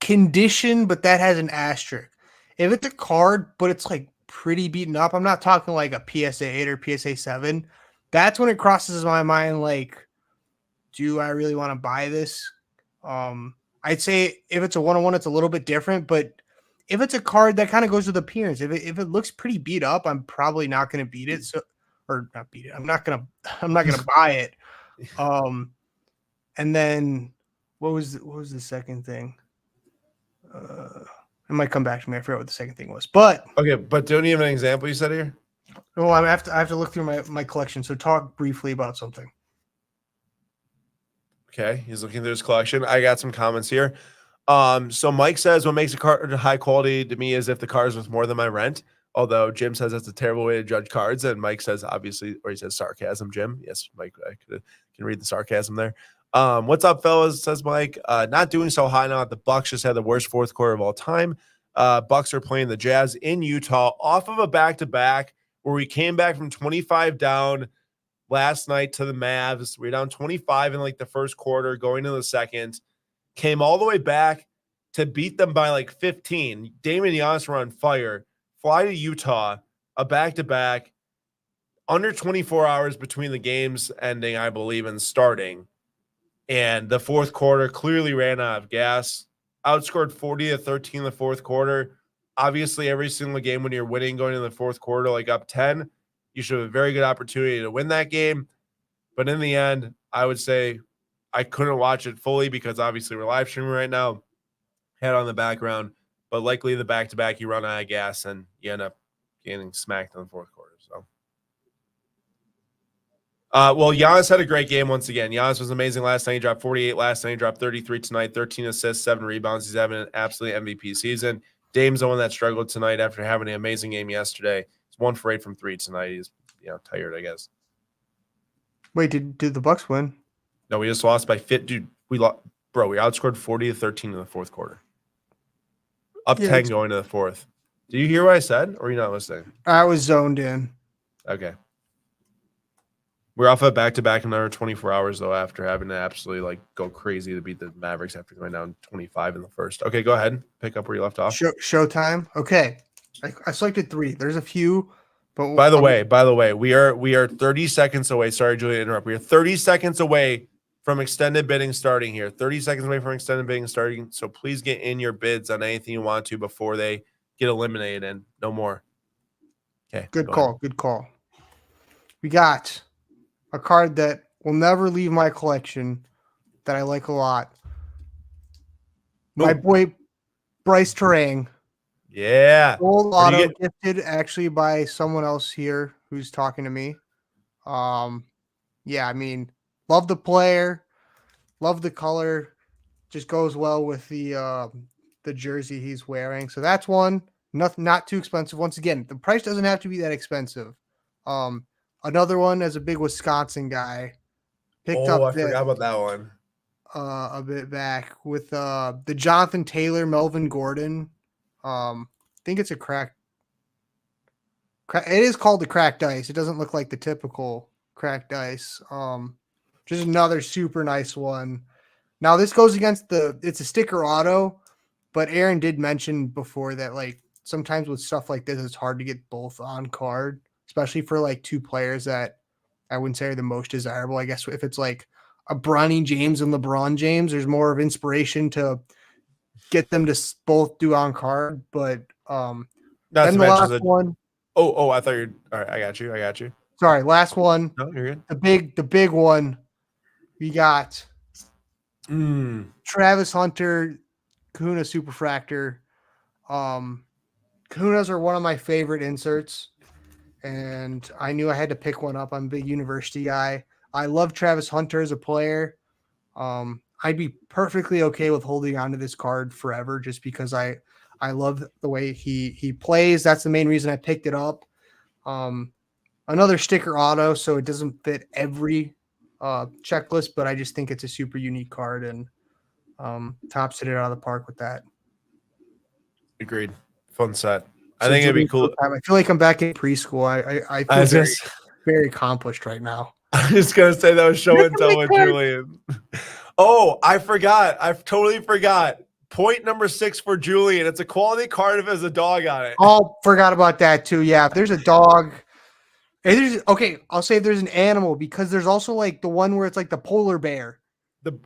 Speaker 2: condition, but that has an asterisk. If it's a card, but it's like pretty beaten up, I'm not talking like a PSA 8 or PSA 7. That's when it crosses my mind, like, do I really want to buy this? I'd say if it's a 1-on-1, it's a little bit different, but if it's a card that kind of goes with appearance, if it looks pretty beat up, I'm probably not going to beat it. Or not beat it. I'm not gonna buy it. And then what was the second thing? It might come back to me. I forgot what the second thing was. But
Speaker 1: okay, but don't you have an example you said here?
Speaker 2: No, I have to look through my collection. So talk briefly about something.
Speaker 1: Okay, he's looking through his collection. I got some comments here. So Mike says, what makes a card high quality to me is if the card is worth more than my rent. Although Jim says that's a terrible way to judge cards, and Mike says obviously, or he says sarcasm. Jim, yes, Mike, I can read the sarcasm there. What's up, fellas? Says Mike. Not doing so high now. The Bucks just had the worst fourth quarter of all time. Bucks are playing the Jazz in Utah off of a back-to-back where we came back from 25 down last night to the Mavs. We were down 25 in like the first quarter, going to the second. Came all the way back to beat them by like 15. Dame and Giannis were on fire. Fly to Utah, a back-to-back, under 24 hours between the games ending, I believe, and starting. And the fourth quarter clearly ran out of gas. Outscored 40-13 in the fourth quarter. Obviously, every single game when you're winning going into the fourth quarter, like up 10, you should have a very good opportunity to win that game. But in the end, I would say I couldn't watch it fully because obviously we're live streaming right now. Had on the background. But likely the back-to-back, you run out of gas and you end up getting smacked in the fourth quarter. So, well, Giannis had a great game once again. Giannis was amazing last night. He dropped 48 last night. He dropped 33 tonight, 13 assists, 7 rebounds. He's having an absolute MVP season. Dame's the one that struggled tonight after having an amazing game yesterday. He's 1 for 8 from 3 tonight. He's tired, I guess.
Speaker 2: Wait, did the Bucks win?
Speaker 1: No, we just lost by fit. Dude, we outscored 40-13 in the fourth quarter. Up 10 going to the fourth. Did you hear what I said, or are you not listening?
Speaker 2: I was zoned in.
Speaker 1: Okay. We're off a back-to-back another 24 hours, though, after having to absolutely go crazy to beat the Mavericks after going down 25 in the first. Okay, go ahead. Pick up where you left off.
Speaker 2: Showtime. Okay. I selected 3. There's a few, but
Speaker 1: by the way, we are 30 seconds away. Sorry, Julian, to interrupt. We are 30 seconds away from extended bidding starting here. 30 seconds away from extended bidding starting. So please get in your bids on anything you want to before they get eliminated and no more. Okay.
Speaker 2: Good call. Good call. We got a card that will never leave my collection that I like a lot. My boy, Bryce Terang.
Speaker 1: Yeah.
Speaker 2: Gold auto gifted actually by someone else here who's talking to me. Yeah, I mean, love the player, love the color, just goes well with the jersey he's wearing. So that's one. Not too expensive. Once again, the price doesn't have to be that expensive. Another one as a big Wisconsin guy picked up.
Speaker 1: I forgot about that one.
Speaker 2: A bit back with the Jonathan Taylor, Melvin Gordon. I think it's a crack. It is called the cracked ice. It doesn't look like the typical cracked ice. Just another super nice one. Now this goes against it's a sticker auto, but Aaron did mention before that like sometimes with stuff like this, it's hard to get both on card, especially for like 2 players that I wouldn't say are the most desirable. I guess if it's like a Bronny James and LeBron James, there's more of inspiration to get them to both do on card. But then the last one.
Speaker 1: Oh, I thought you're all right. I got you.
Speaker 2: Sorry, last one.
Speaker 1: No, you're good.
Speaker 2: The big one. We got Travis Hunter, Kahuna Superfractor. Kahunas are one of my favorite inserts. and I knew I had to pick one up. I'm a big university guy. I love Travis Hunter as a player. I'd be perfectly okay with holding on to this card forever just because I love the way he plays. That's the main reason I picked it up. Another sticker auto, so it doesn't fit every checklist, but I just think it's a super unique card, and Tops hit it out of the park with that.
Speaker 1: Agreed. Fun set. I
Speaker 2: So
Speaker 1: think it'd be
Speaker 2: Julian,
Speaker 1: cool.
Speaker 2: I feel like I'm back in preschool. I feel very accomplished right now.
Speaker 1: I was gonna say that was show and tell with Julian. Oh, I forgot. I totally forgot. Point number 6 for Julian. It's a quality card if there's a dog on it.
Speaker 2: Oh, forgot about that too. Yeah, if there's a dog. Okay, I'll say if there's an animal, because there's also like the one where it's like the polar bear.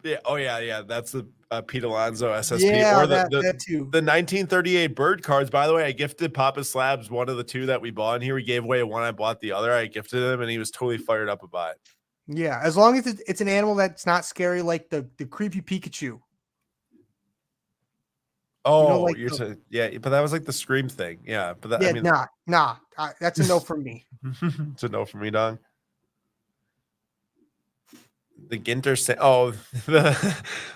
Speaker 1: Yeah. That's the Pete Alonso SSP,
Speaker 2: Yeah,
Speaker 1: or
Speaker 2: that too.
Speaker 1: the 1938 bird cards. By the way, I gifted Papa Slabs one of the 2 that we bought in here. We gave away one. I bought the other. I gifted him, and he was totally fired up about it.
Speaker 2: Yeah, as long as it's an animal that's not scary, like the creepy Pikachu.
Speaker 1: Oh,
Speaker 2: Like
Speaker 1: you're saying, yeah, but that was like the Scream thing. Yeah, but that,
Speaker 2: yeah,
Speaker 1: I mean,
Speaker 2: that's a no from me.
Speaker 1: it's a no for me, dog. The Ginter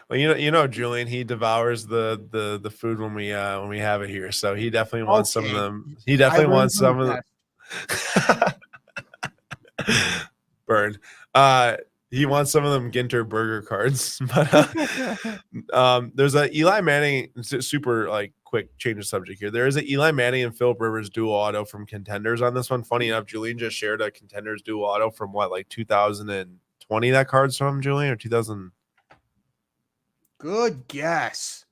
Speaker 1: well, you know, Julian, he devours the food when we have it here, so he definitely wants some of them. He definitely wants some of them. Burn. He wants some of them Ginter burger cards. But there's a Eli Manning, super like quick change of subject here. There is an Eli Manning and Philip Rivers dual auto from Contenders on this one. Funny enough, Julian just shared a Contenders dual auto from like 2020 that card's from, Julian, or 2000.
Speaker 2: Good guess.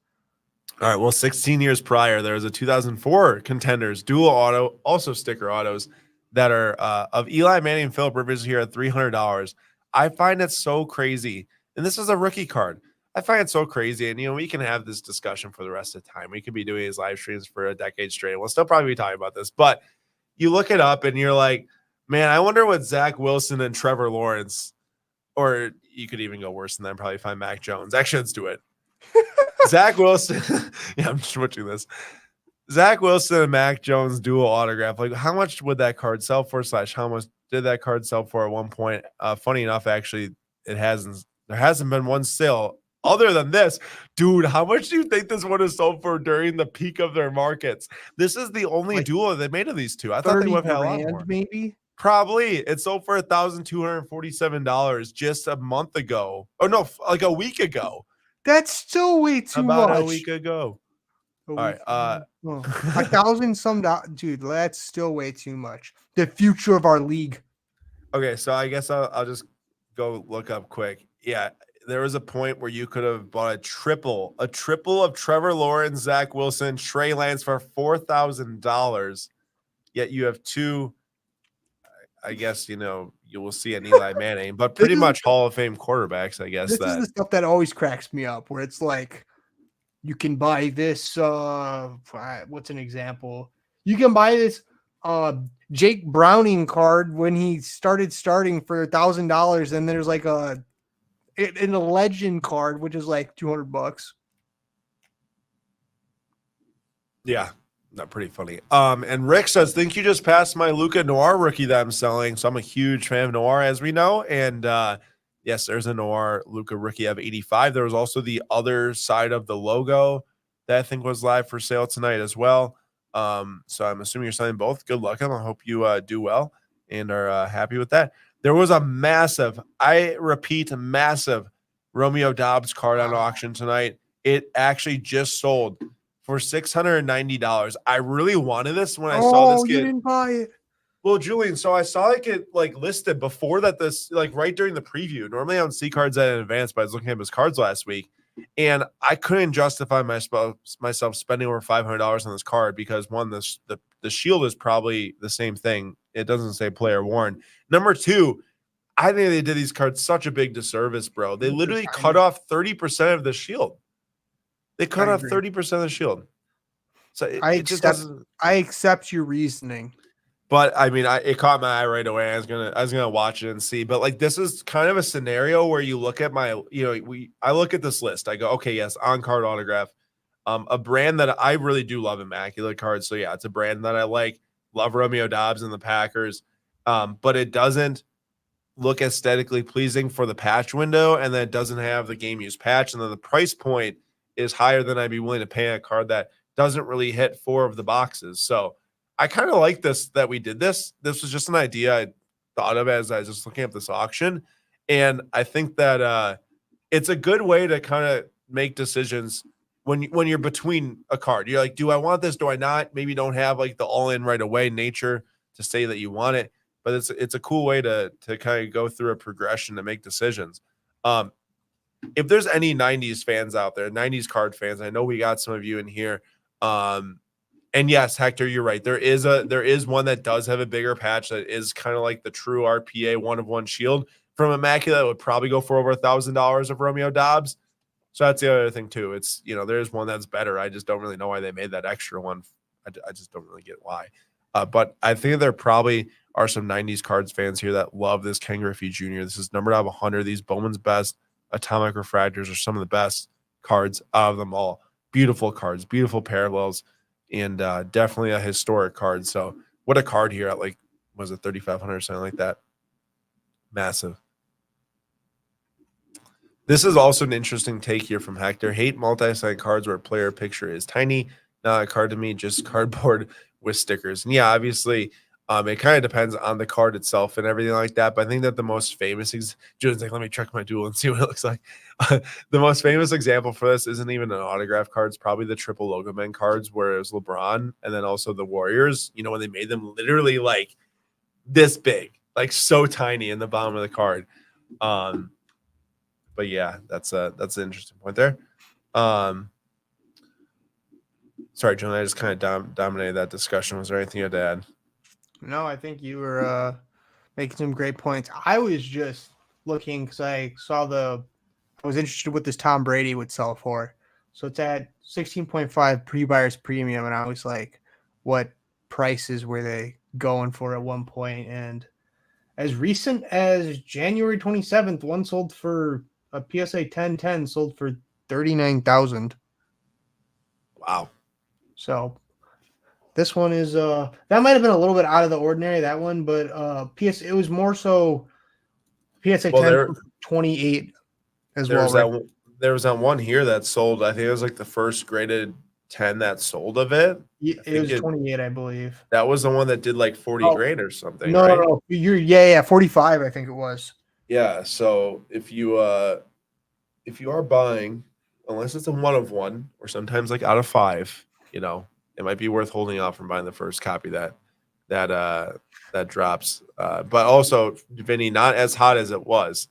Speaker 1: All right, well, 16 years prior, there was a 2004 Contenders dual auto, also sticker autos that are of Eli Manning and Philip Rivers here at $300. I find it so crazy. And this is a rookie card. I find it so crazy. And, we can have this discussion for the rest of the time. We could be doing these live streams for a decade straight. We'll still probably be talking about this. But you look it up and you're like, man, I wonder what Zach Wilson and Trevor Lawrence, or you could even go worse than that and probably find Mac Jones. Actually, let's do it. Zach Wilson. Yeah, I'm switching this. Zach Wilson and Mac Jones dual autograph. Like, how much would that card sell for? / how much did that card sell for at one point? Funny enough, actually, there hasn't been one sale other than this. Dude, how much do you think this one is sold for during the peak of their markets? This is the only duo they made of these two. I thought they would have had a lot more.
Speaker 2: Maybe.
Speaker 1: Probably. It sold for $1,247 just a month ago. Oh no, like a week ago.
Speaker 2: That's still way too much.
Speaker 1: About a week ago. All right.
Speaker 2: $1,000 dude, that's still way too much. The future of our league.
Speaker 1: Okay, so I guess I'll just go look up quick. Yeah, there was a point where you could have bought a triple of Trevor Lawrence, Zach Wilson, Trey Lance for $4,000. Yet you have 2. I guess you will see an Eli Manning, but pretty much Hall of Fame quarterbacks. I guess
Speaker 2: this is the stuff that always cracks me up, where it's like, you can buy this. What's an example? You can buy this Jake Browning card when he starting for $1,000, and there's like a legend card which is like $200. Yeah,
Speaker 1: not pretty funny. And Rick says, "Think you just passed my Luca Noir rookie that I'm selling." So I'm a huge fan of Noir, as we know, and yes, there's a Noir Luca rookie of 85. There was also the other side of the logo that I think was live for sale tonight as well. So I'm assuming you're selling both. Good luck. I hope you do well and are happy with that. There was a massive, I repeat, massive Romeo Dobbs card on auction tonight. It actually just sold for $690. I really wanted this when I saw this.
Speaker 2: You didn't buy it.
Speaker 1: Well, Julian, so I saw it listed before that, this right during the preview. Normally I don't see cards that in advance, but I was looking at his cards last week, and I couldn't justify myself spending over $500 on this card because, one, the shield is probably the same thing. It doesn't say player worn. Number 2, I think they did these cards such a big disservice, bro. They literally cut off 30% of the shield. They cut off 30% of the shield. So
Speaker 2: I accept your reasoning.
Speaker 1: But I mean, it caught my eye right away. I was gonna watch it and see. But this is kind of a scenario where you look at I look at this list. I go, okay, yes, on card autograph, a brand that I really do love, Immaculate Cards. So yeah, it's a brand that I like. love Romeo Dobbs and the Packers, but it doesn't look aesthetically pleasing for the patch window, and then it doesn't have the game use patch, and then the price point is higher than I'd be willing to pay a card that doesn't really hit 4 of the boxes. So I kind of like this that we did this. This was just an idea I thought of as I was just looking at this auction, and I think that it's a good way to kind of make decisions when you're between a card. You're like, do I want this? Do I not? Maybe don't have like the all in right away nature to say that you want it, but it's a cool way to kind of go through a progression to make decisions. If there's any 90s fans out there, 90s card fans, I know we got some of you in here. And yes, Hector, you're right. There is one that does have a bigger patch that is kind of like the true RPA 1-of-1 shield from Immaculate. Would probably go for over $1,000 of Romeo Dobbs. So that's the other thing too. It's, there's one that's better. I just don't really know why they made that extra one. I just don't really get why. But I think there probably are some 90s cards fans here that love this Ken Griffey Jr. This is numbered out of 100. These Bowman's Best Atomic Refractors are some of the best cards out of them all. Beautiful cards, beautiful parallels, and definitely a historic card. So what a card here at like, was it 3,500 or something like that? Massive. This is also an interesting take here from Hector. Hate multi-site cards where player picture is tiny. Not a card to me, just cardboard with stickers. And yeah, obviously, it kind of depends on the card itself and everything like that. But I think that the most famous, Julian's like, let me check my duel and see what it looks like. The most famous example for this isn't even an autograph card. It's probably the triple logo men cards where it was LeBron and then also the Warriors, when they made them literally like this big, like so tiny in the bottom of the card. But yeah, that's an interesting point there. Sorry, Julian, I just kind of dominated that discussion. Was there anything you had to add?
Speaker 2: No, I think you were making some great points. I was just looking because I was interested what this Tom Brady would sell for. So it's at 16.5 pre-buyers premium, and I was like, what prices were they going for at one point? And as recent as January 27th, one sold for a PSA 1010 sold for 39,000.
Speaker 1: Wow.
Speaker 2: So this one is that might have been a little bit out of the ordinary, that one, but it was more so PSA 10 28 as well.
Speaker 1: There was that one here that sold. I think it was like the first graded 10 that sold of it.
Speaker 2: It was 28, I believe.
Speaker 1: That was the one that did like 40 grand or something.
Speaker 2: No,
Speaker 1: right?
Speaker 2: no, yeah, 45, I think it was.
Speaker 1: Yeah. So if you are buying, unless it's a 1-of-1 or sometimes like out of 5, it might be worth holding off from buying the first copy that drops. But also, Vinny, not as hot as it was.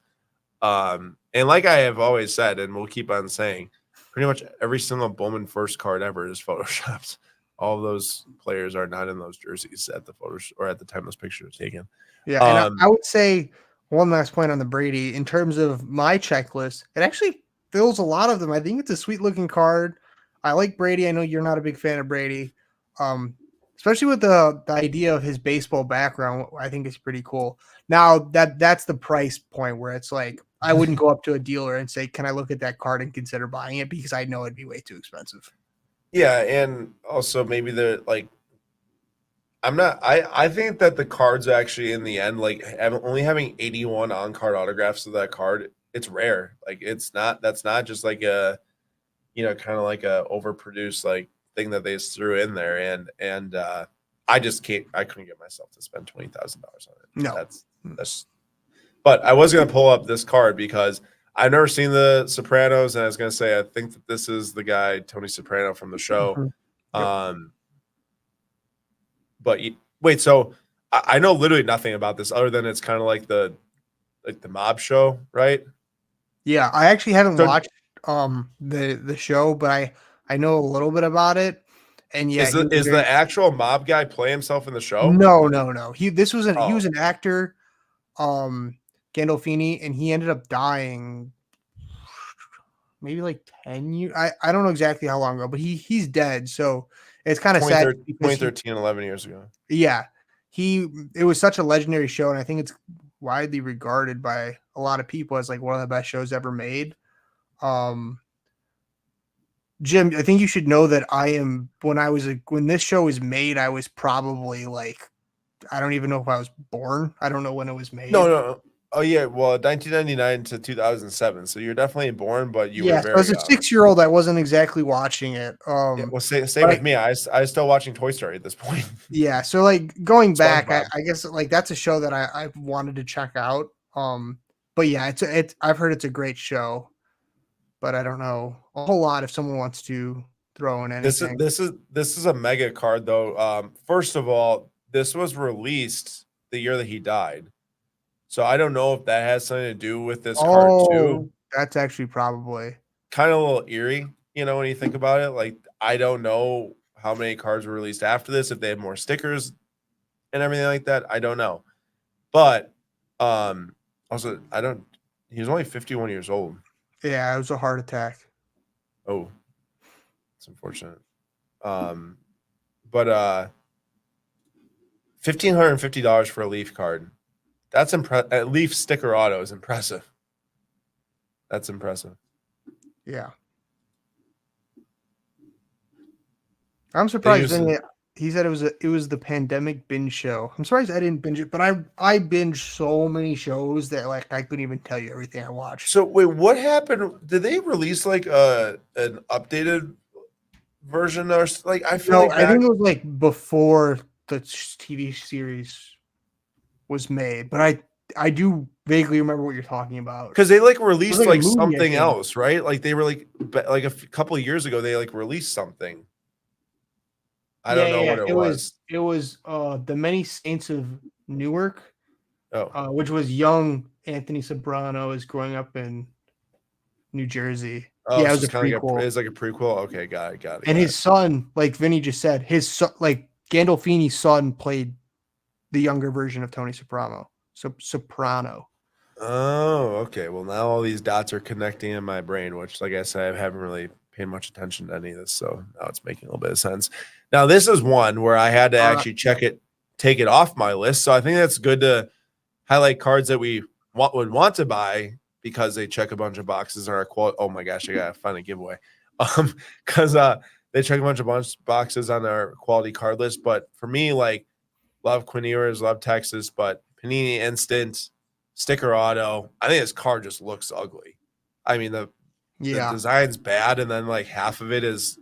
Speaker 1: And like I have always said, and we'll keep on saying, pretty much every single Bowman first card ever is photoshopped. All of those players are not in those jerseys at the photos or at the time those pictures are taken.
Speaker 2: Yeah, and I would say one last point on the Brady. In terms of my checklist, it actually fills a lot of them. I think it's a sweet looking card. I like Brady. I know you're not a big fan of Brady, especially with the idea of his baseball background. I think it's pretty cool. Now that's the price point where it's like I wouldn't go up to a dealer and say, "Can I look at that card and consider buying it?" Because I know it'd be way too expensive.
Speaker 1: Yeah, and also maybe they're like, I think that the cards actually in the end, like only having 81 on card autographs of that card, it's rare. Like that's not just like a kind of like a overproduced like thing that they just threw in there, and I couldn't get myself to spend $20,000 on it.
Speaker 2: No,
Speaker 1: that's. But I was gonna pull up this card because I've never seen the Sopranos, and I was gonna say I think that this is the guy Tony Soprano from the show.
Speaker 2: Mm-hmm. Yep.
Speaker 1: But wait, so I know literally nothing about this other than it's kind of like the mob show, right?
Speaker 2: Yeah, I actually haven't watched the show, but I know a little bit about it. And yeah,
Speaker 1: is the actual mob guy play himself in the show?
Speaker 2: No. He was an actor, Gandolfini, and he ended up dying maybe like 10 years. I don't know exactly how long ago, but he's dead. So it's kind of sad.
Speaker 1: 2013, 11 years ago.
Speaker 2: Yeah, it was such a legendary show, and I think it's widely regarded by a lot of people as like one of the best shows ever made. Jim, I think you should know that when this show was made, I was probably like, I don't even know if I was born. I don't know when it was
Speaker 1: No,
Speaker 2: made.
Speaker 1: no. Oh yeah, well, 1999 to 2007. So you're definitely born, but you were
Speaker 2: Yeah, so
Speaker 1: very
Speaker 2: as a
Speaker 1: young.
Speaker 2: 6-year-old, I wasn't exactly watching it.
Speaker 1: Yeah, well, same
Speaker 2: But
Speaker 1: with me. I was still watching Toy Story at this point.
Speaker 2: yeah, so like going back,
Speaker 1: SpongeBob.
Speaker 2: I guess like that's a show that I wanted to check out. But yeah, it's I've heard it's a great show, but I don't know a whole lot if someone wants to throw in anything.
Speaker 1: This is a mega card though. First of all, this was released the year that he died. So I don't know if that has something to do with this card
Speaker 2: Oh,
Speaker 1: too.
Speaker 2: that's actually probably.
Speaker 1: Kind of a little eerie, when you think about it. Like I don't know how many cards were released after this, if they have more stickers and everything like that. I don't know. But also I don't he was only 51 years old.
Speaker 2: Yeah, it was a heart attack.
Speaker 1: Oh, it's unfortunate. But $1,550 for a Leaf card. That's a Leaf sticker auto is impressive. That's impressive.
Speaker 2: Yeah. I'm
Speaker 1: Then
Speaker 2: surprised he said it was the pandemic binge show. I'm surprised I didn't binge it, but I binge so many shows that like I couldn't even tell you everything I watched.
Speaker 1: So wait, what happened? Did they release like an updated version or like I feel
Speaker 2: No,
Speaker 1: like
Speaker 2: I
Speaker 1: back
Speaker 2: think it was like before the TV series was made, but I do vaguely remember what you're talking about.
Speaker 1: because they like
Speaker 2: It was
Speaker 1: released
Speaker 2: like a
Speaker 1: like
Speaker 2: movie, I
Speaker 1: something
Speaker 2: think.
Speaker 1: else, right? Like they were like couple of years ago they like released something. I
Speaker 2: Yeah,
Speaker 1: don't
Speaker 2: yeah,
Speaker 1: know
Speaker 2: yeah.
Speaker 1: what it was.
Speaker 2: It was The Many Saints of Newark,
Speaker 1: Oh,
Speaker 2: which was young Anthony Soprano is growing up in New Jersey.
Speaker 1: oh,
Speaker 2: Yeah, it
Speaker 1: so
Speaker 2: was
Speaker 1: it's
Speaker 2: a
Speaker 1: kind of like
Speaker 2: prequel.
Speaker 1: it's like a prequel. Okay,
Speaker 2: And
Speaker 1: got it.
Speaker 2: his son, like Vinny just said, like Gandolfini's son played the younger version of Tony Soprano. So Soprano.
Speaker 1: Oh, okay. Well, now all these dots are connecting in my brain, which, like I said, I haven't really paid much attention to any of this. So now it's making a little bit of sense. Now, this is one where I had to
Speaker 2: Uh,
Speaker 1: actually take it off my list. So I think that's good to highlight cards that we would want to buy because they check a bunch of boxes and are quality. Oh my gosh, I gotta find a giveaway. Because they check a bunch of boxes on our quality card list. But for me, like, love Quinn Ewers, love Texas, but Panini Instant, sticker auto. I think this card just looks ugly. I mean, the
Speaker 2: yeah,
Speaker 1: design's bad, and then like half of it is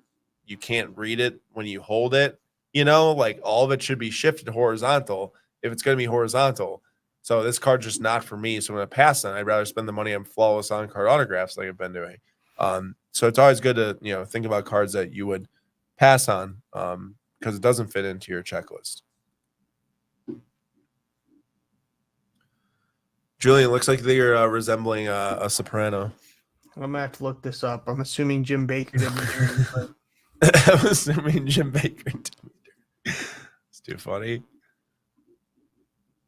Speaker 1: you can't read it when you hold it. Like all of it should be shifted horizontal if it's going to be horizontal. So this card's just not for me. So I'm going to pass on. I'd rather spend the money on flawless on card autographs like I've been doing. So it's always good to think about cards that you would pass on because it doesn't fit into your checklist. Julian, looks like they're resembling a soprano.
Speaker 2: I'm gonna have to look this up. I'm assuming Jim Baker didn't do it, but
Speaker 1: I'm assuming Jim Baker did. It's too funny.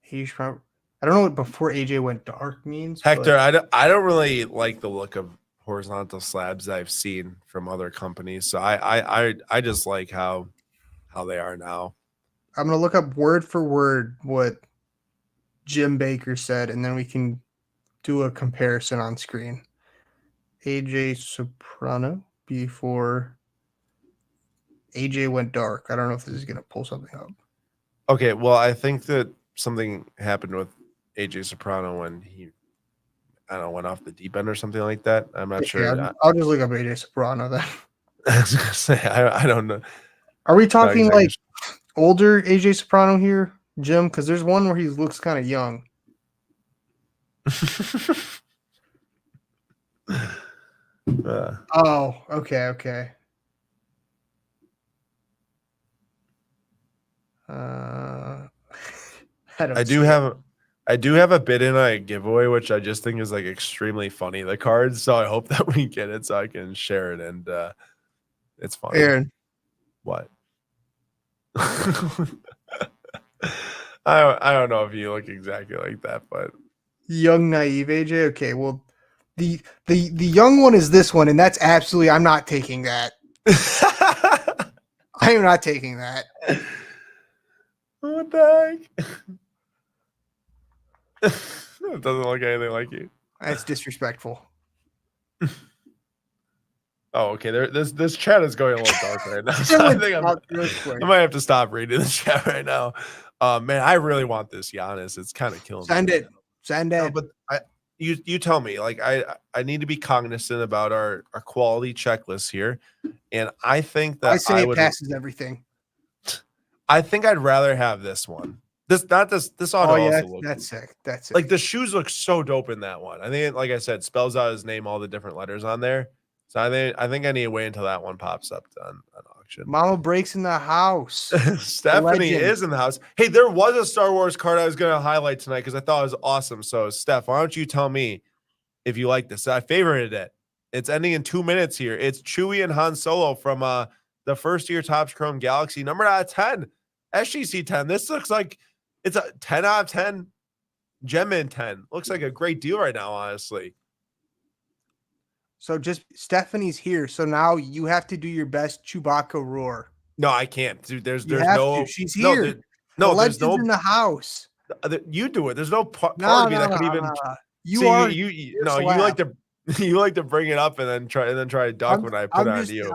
Speaker 2: he's probably. I don't know what before AJ went dark means.
Speaker 1: Hector,
Speaker 2: But
Speaker 1: I don't really like the look of horizontal slabs that I've seen from other companies. So I just like how they are now.
Speaker 2: I'm gonna look up word for word what Jim Baker said, and then we can do a comparison on screen. AJ Soprano before AJ went dark. I don't know if this is gonna pull something up.
Speaker 1: Okay, well, I think that something happened with AJ Soprano when he, I don't know, went off the deep end or something like that. I'm not
Speaker 2: Yeah,
Speaker 1: sure.
Speaker 2: I'll just look up AJ Soprano then.
Speaker 1: I was gonna say I don't know.
Speaker 2: Are we
Speaker 1: Not
Speaker 2: talking
Speaker 1: exactly
Speaker 2: like older AJ Soprano here, Jim? Because there's one where he looks kind of young. Oh, okay. Uh, I don't
Speaker 1: I do
Speaker 2: see it.
Speaker 1: have a bid in a giveaway, which I just think is like extremely funny. The cards, so I hope that we get it so I can share it, and it's funny.
Speaker 2: Aaron,
Speaker 1: What? I don't know if you look exactly like that, but
Speaker 2: young naive AJ. Okay, well, the young one is this one, and that's absolutely. I'm not taking that. I am not taking that.
Speaker 1: what the heck? It doesn't look anything like you.
Speaker 2: That's disrespectful.
Speaker 1: Oh, okay. This chat is going a little dark right now. So
Speaker 2: Chill
Speaker 1: I
Speaker 2: it
Speaker 1: think
Speaker 2: out real quick.
Speaker 1: I might have to stop reading the chat right now. Man, I really want this Giannis. It's kind of killing me.
Speaker 2: Send
Speaker 1: Right
Speaker 2: it. Send
Speaker 1: now. No,
Speaker 2: it.
Speaker 1: but you tell me. Like I need to be cognizant about our quality checklist here, and I think
Speaker 2: I
Speaker 1: that
Speaker 2: say it passes everything.
Speaker 1: I think I'd rather have this one. This auto
Speaker 2: Oh yeah,
Speaker 1: also looks
Speaker 2: that's sick. That's sick.
Speaker 1: like the shoes look so dope in that one. I think, like I said, spells out his name, all the different letters on there. So I think I need to wait until that one pops up on auction.
Speaker 2: Mama breaks in the house.
Speaker 1: Stephanie
Speaker 2: Legend.
Speaker 1: is in the house. Hey, there was a Star Wars card I was going to highlight tonight because I thought it was awesome. So, Steph, why don't you tell me if you like this? I favorited it. It's ending in 2 minutes here. It's Chewie and Han Solo from the first year Topps Chrome Galaxy, numbered out of 10, SGC 10. This looks like it's a 10 out of 10. Gem 10 looks like a great deal right now, honestly.
Speaker 2: So just Stephanie's here. So now you have to do your best Chewbacca roar.
Speaker 1: No, I can't, dude. There's
Speaker 2: You have
Speaker 1: no
Speaker 2: to. She's
Speaker 1: no
Speaker 2: here.
Speaker 1: no. There's
Speaker 2: Legend's
Speaker 1: no
Speaker 2: in the house.
Speaker 1: you do it. There's no part
Speaker 2: No,
Speaker 1: of me
Speaker 2: no,
Speaker 1: that
Speaker 2: no,
Speaker 1: could even
Speaker 2: no. You
Speaker 1: see
Speaker 2: are.
Speaker 1: you.
Speaker 2: Your
Speaker 1: No, you
Speaker 2: slap.
Speaker 1: like to you like to bring it up and then try to duck when I put it on you.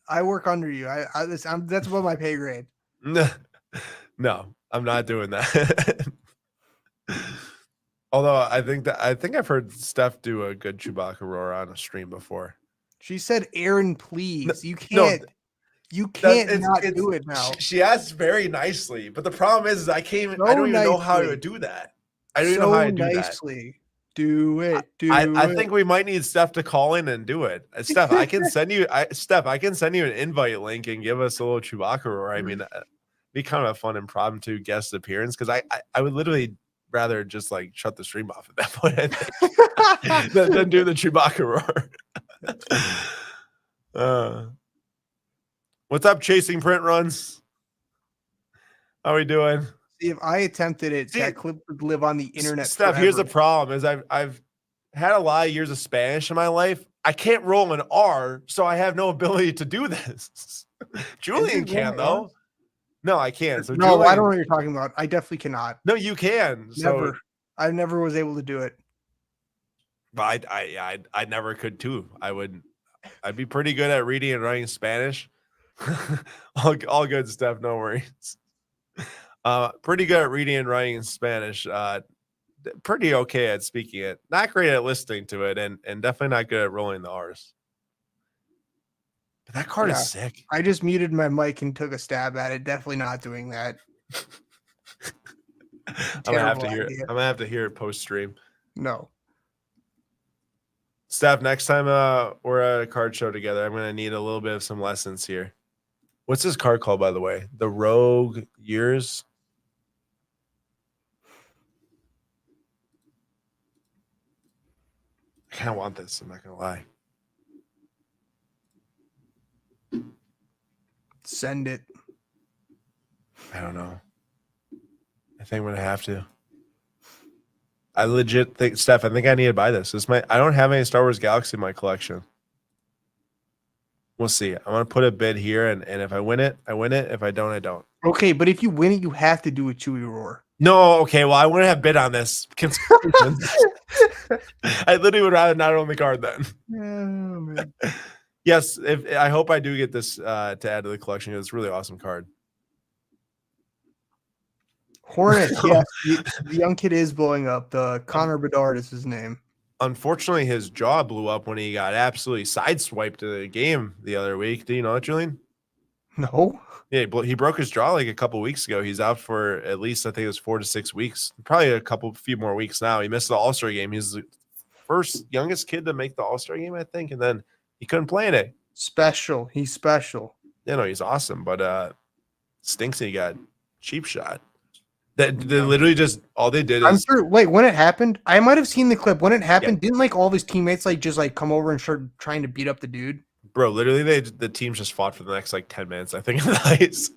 Speaker 2: I work under you. That's above my pay grade.
Speaker 1: No, I'm not doing that. Although I think I've heard Steph do a good Chewbacca roar on a stream before.
Speaker 2: She said, "Aaron, please."
Speaker 1: No,
Speaker 2: You can't. You can't not do it now.
Speaker 1: She asked very nicely, but the problem is I can't.
Speaker 2: So
Speaker 1: I don't even know how
Speaker 2: nicely.
Speaker 1: to do that. I don't even know how to do
Speaker 2: nicely. Do it.
Speaker 1: I think we might need Steph to call in and do it. Steph, I can send you. I can send you an invite link and give us a little Chewbacca roar. I mean, be kind of a fun impromptu guest appearance because I would literally rather just like shut the stream off at that point. I think than do the Chewbacca roar. What's up, chasing print runs? How we doing?
Speaker 2: See, if I attempted it, that clip would live on the internet.
Speaker 1: Steph, here's the problem: is I've had a lot of years of Spanish in my life. I can't roll an R, so I have no ability to do this. Julian can though. No, I can't. So
Speaker 2: no,
Speaker 1: Julian,
Speaker 2: I don't know what you're talking about. I definitely cannot.
Speaker 1: No, you can.
Speaker 2: Never. I never was able to do it.
Speaker 1: But I never could too. I'd be pretty good at reading and writing Spanish. all good stuff, no worries. Pretty good at reading and writing in Spanish. Pretty okay at speaking it. Not great at listening to it, and definitely not good at rolling the R's. But that card is sick.
Speaker 2: I just muted my mic and took a stab at it. Definitely not doing that.
Speaker 1: I'm gonna have to hear it. I'm gonna have to hear it post stream.
Speaker 2: No.
Speaker 1: Steph, next time we're at a card show together, I'm gonna need a little bit of some lessons here. What's this card called, by the way? The Rogue Years. I kind of want this. I'm not gonna lie.
Speaker 2: Send it.
Speaker 1: I don't know. I think I'm gonna have to. I legit think, Steph, I think I need to buy this. I don't have any Star Wars Galaxy in my collection. We'll see. I'm gonna put a bid here, and if I win it, I win it. If I don't, I don't.
Speaker 2: Okay, but if you win it, you have to do a Chewy roar.
Speaker 1: No, okay. Well, I wouldn't have bid on this. I literally would rather not own the card then.
Speaker 2: Oh, man.
Speaker 1: Yes, I hope I do get this to add to the collection. It's a really awesome card.
Speaker 2: Hornet, yes, the young kid is blowing up. The Connor Bedard is his name.
Speaker 1: Unfortunately, his jaw blew up when he got absolutely sideswiped in the game the other week. Do you know that, Julian?
Speaker 2: No.
Speaker 1: Yeah, he broke his jaw like a couple weeks ago. He's out for at least, I think it was 4 to 6 weeks. Probably a few more weeks now. He missed the All-Star game. He's the first youngest kid to make the All-Star game, I think, and then he couldn't play in it.
Speaker 2: Special. He's special.
Speaker 1: You know, he's awesome, but stinks he got cheap shot. That they literally just all they did is.
Speaker 2: I'm sure. Wait, when it happened, I might have seen the clip. When it happened, didn't like all of his teammates just come over and start trying to beat up the dude?
Speaker 1: Bro, literally, the teams just fought for the next 10 minutes. I think in the ice.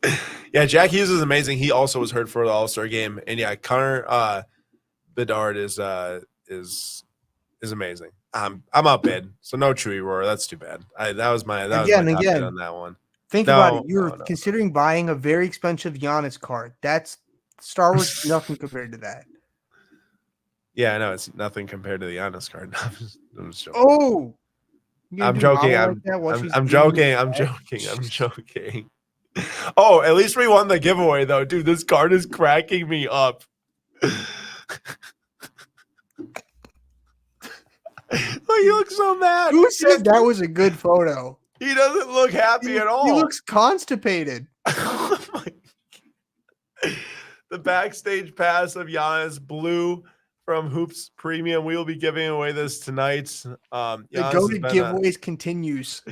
Speaker 1: Yeah, Jack Hughes is amazing. He also was hurt for the All-Star game, and yeah, Connor Bedard is amazing. I'm outbid, so no Chewy roar. That's too bad. That was my top bid on that one.
Speaker 2: Think about it. You're considering buying a very expensive Giannis card. That's Star Wars. Nothing compared to that.
Speaker 1: Yeah, I know it's nothing compared to the Giannis card.
Speaker 2: Oh, You gonna
Speaker 1: I'm
Speaker 2: do
Speaker 1: joking.
Speaker 2: Mama like that while she's
Speaker 1: I'm
Speaker 2: giving you
Speaker 1: joking.
Speaker 2: a
Speaker 1: I'm
Speaker 2: bag?
Speaker 1: joking. I'm joking. Oh, at least we won the giveaway though, dude. This card is cracking me up. Oh, you look so mad.
Speaker 2: Who said that was a good photo?
Speaker 1: He doesn't look happy at all.
Speaker 2: He looks constipated.
Speaker 1: Oh my- The backstage pass of Giannis Blue from Hoops Premium. We will be giving away this tonight.
Speaker 2: The
Speaker 1: Giannis
Speaker 2: go
Speaker 1: has
Speaker 2: to
Speaker 1: been
Speaker 2: giveaways continues.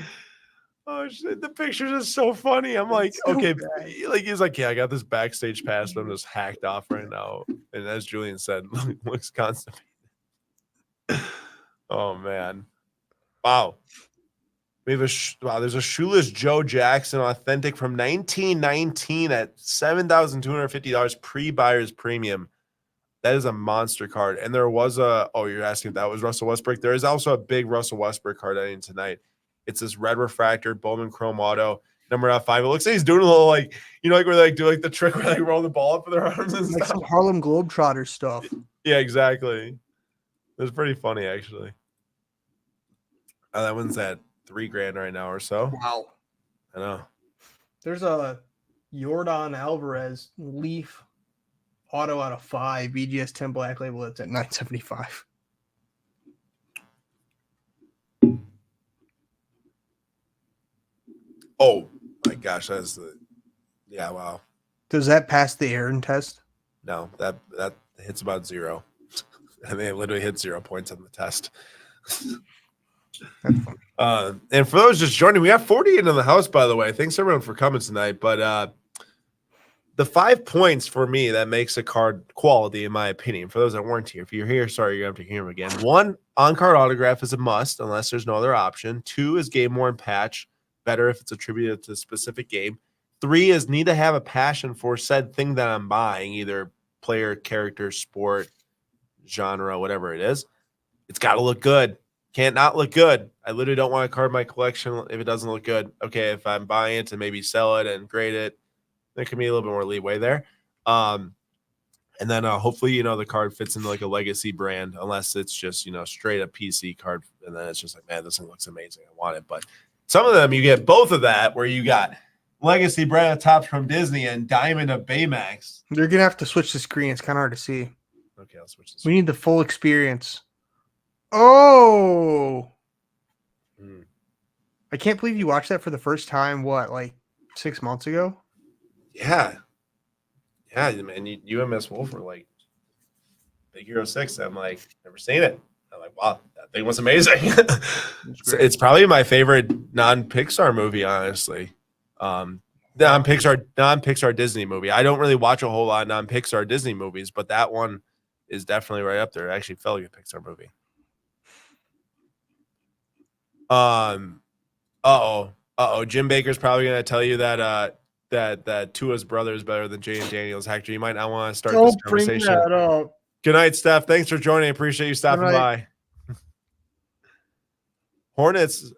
Speaker 1: oh shit, the pictures are so funny. I'm like,
Speaker 2: so
Speaker 1: okay,
Speaker 2: bad.
Speaker 1: like he's like, yeah, I got this backstage pass, but I'm just hacked off right now. And as Julian said, looks constipated. Oh man, wow. We have wow. There's a shoeless Joe Jackson authentic from 1919 at $7,250 pre-buyer's premium. That is a monster card. And there was a you're asking if that was Russell Westbrook. There is also a big Russell Westbrook card ending tonight. It's this red refractor Bowman Chrome Auto number 5. It looks like he's doing a little like like where they like do like the trick where they roll the ball up with their arms and
Speaker 2: Like
Speaker 1: stuff.
Speaker 2: some Harlem Globetrotter stuff.
Speaker 1: Yeah, exactly. It's pretty funny actually. That one's at $3,000 right now or so.
Speaker 2: Wow.
Speaker 1: I know.
Speaker 2: There's a Yordan Alvarez Leaf auto out of 5 BGS 10 Black Label that's at $975.
Speaker 1: Oh my gosh, that's the wow.
Speaker 2: Does that pass the Aaron test?
Speaker 1: No, that hits about 0. And they literally hit 0 points on the test.
Speaker 2: That's fun.
Speaker 1: And for those just joining, we have 40 in the house, by the way. Thanks everyone for coming tonight. But the 5 points for me that makes a card quality, in my opinion, for those that weren't here. If you're here, sorry, you're going to have to hear them again. 1, on-card autograph is a must unless there's no other option. 2 is game worn patch, better if it's attributed to a specific game. 3 is need to have a passion for said thing that I'm buying, either player, character, sport, genre, whatever it is. It's got to look good. Can't not look good. I literally don't want to card my collection if it doesn't look good. Okay, if I'm buying it to maybe sell it and grade it, there can be a little bit more leeway there. And then hopefully, the card fits into like a legacy brand, unless it's just, straight up PC card. And then it's just like, man, this thing looks amazing. I want it. But some of them, you get both of that, where you got legacy brand tops from Disney and Diamond of Baymax.
Speaker 2: You're going to have to switch the screen. It's kind of hard to see.
Speaker 1: Okay, I'll switch this.
Speaker 2: We need the full experience. Oh! I can't believe you watched that for the first time, like 6 months ago?
Speaker 1: Yeah. Yeah, man. You and Miss Wolf were like Big Hero 6. I'm like, never seen it. I'm like, wow, that thing was amazing. It's probably my favorite non-Pixar movie, honestly. Non-Pixar Disney movie. I don't really watch a whole lot of non-Pixar Disney movies, but that one is definitely right up there. It actually felt like a Pixar movie. Jim Baker's probably gonna tell you that that Tua's brother is better than Jay and Daniels. Hector, you might not want to start this conversation.
Speaker 2: Bring that up.
Speaker 1: Good night, Steph. Thanks for joining. Appreciate you stopping by. Hornets.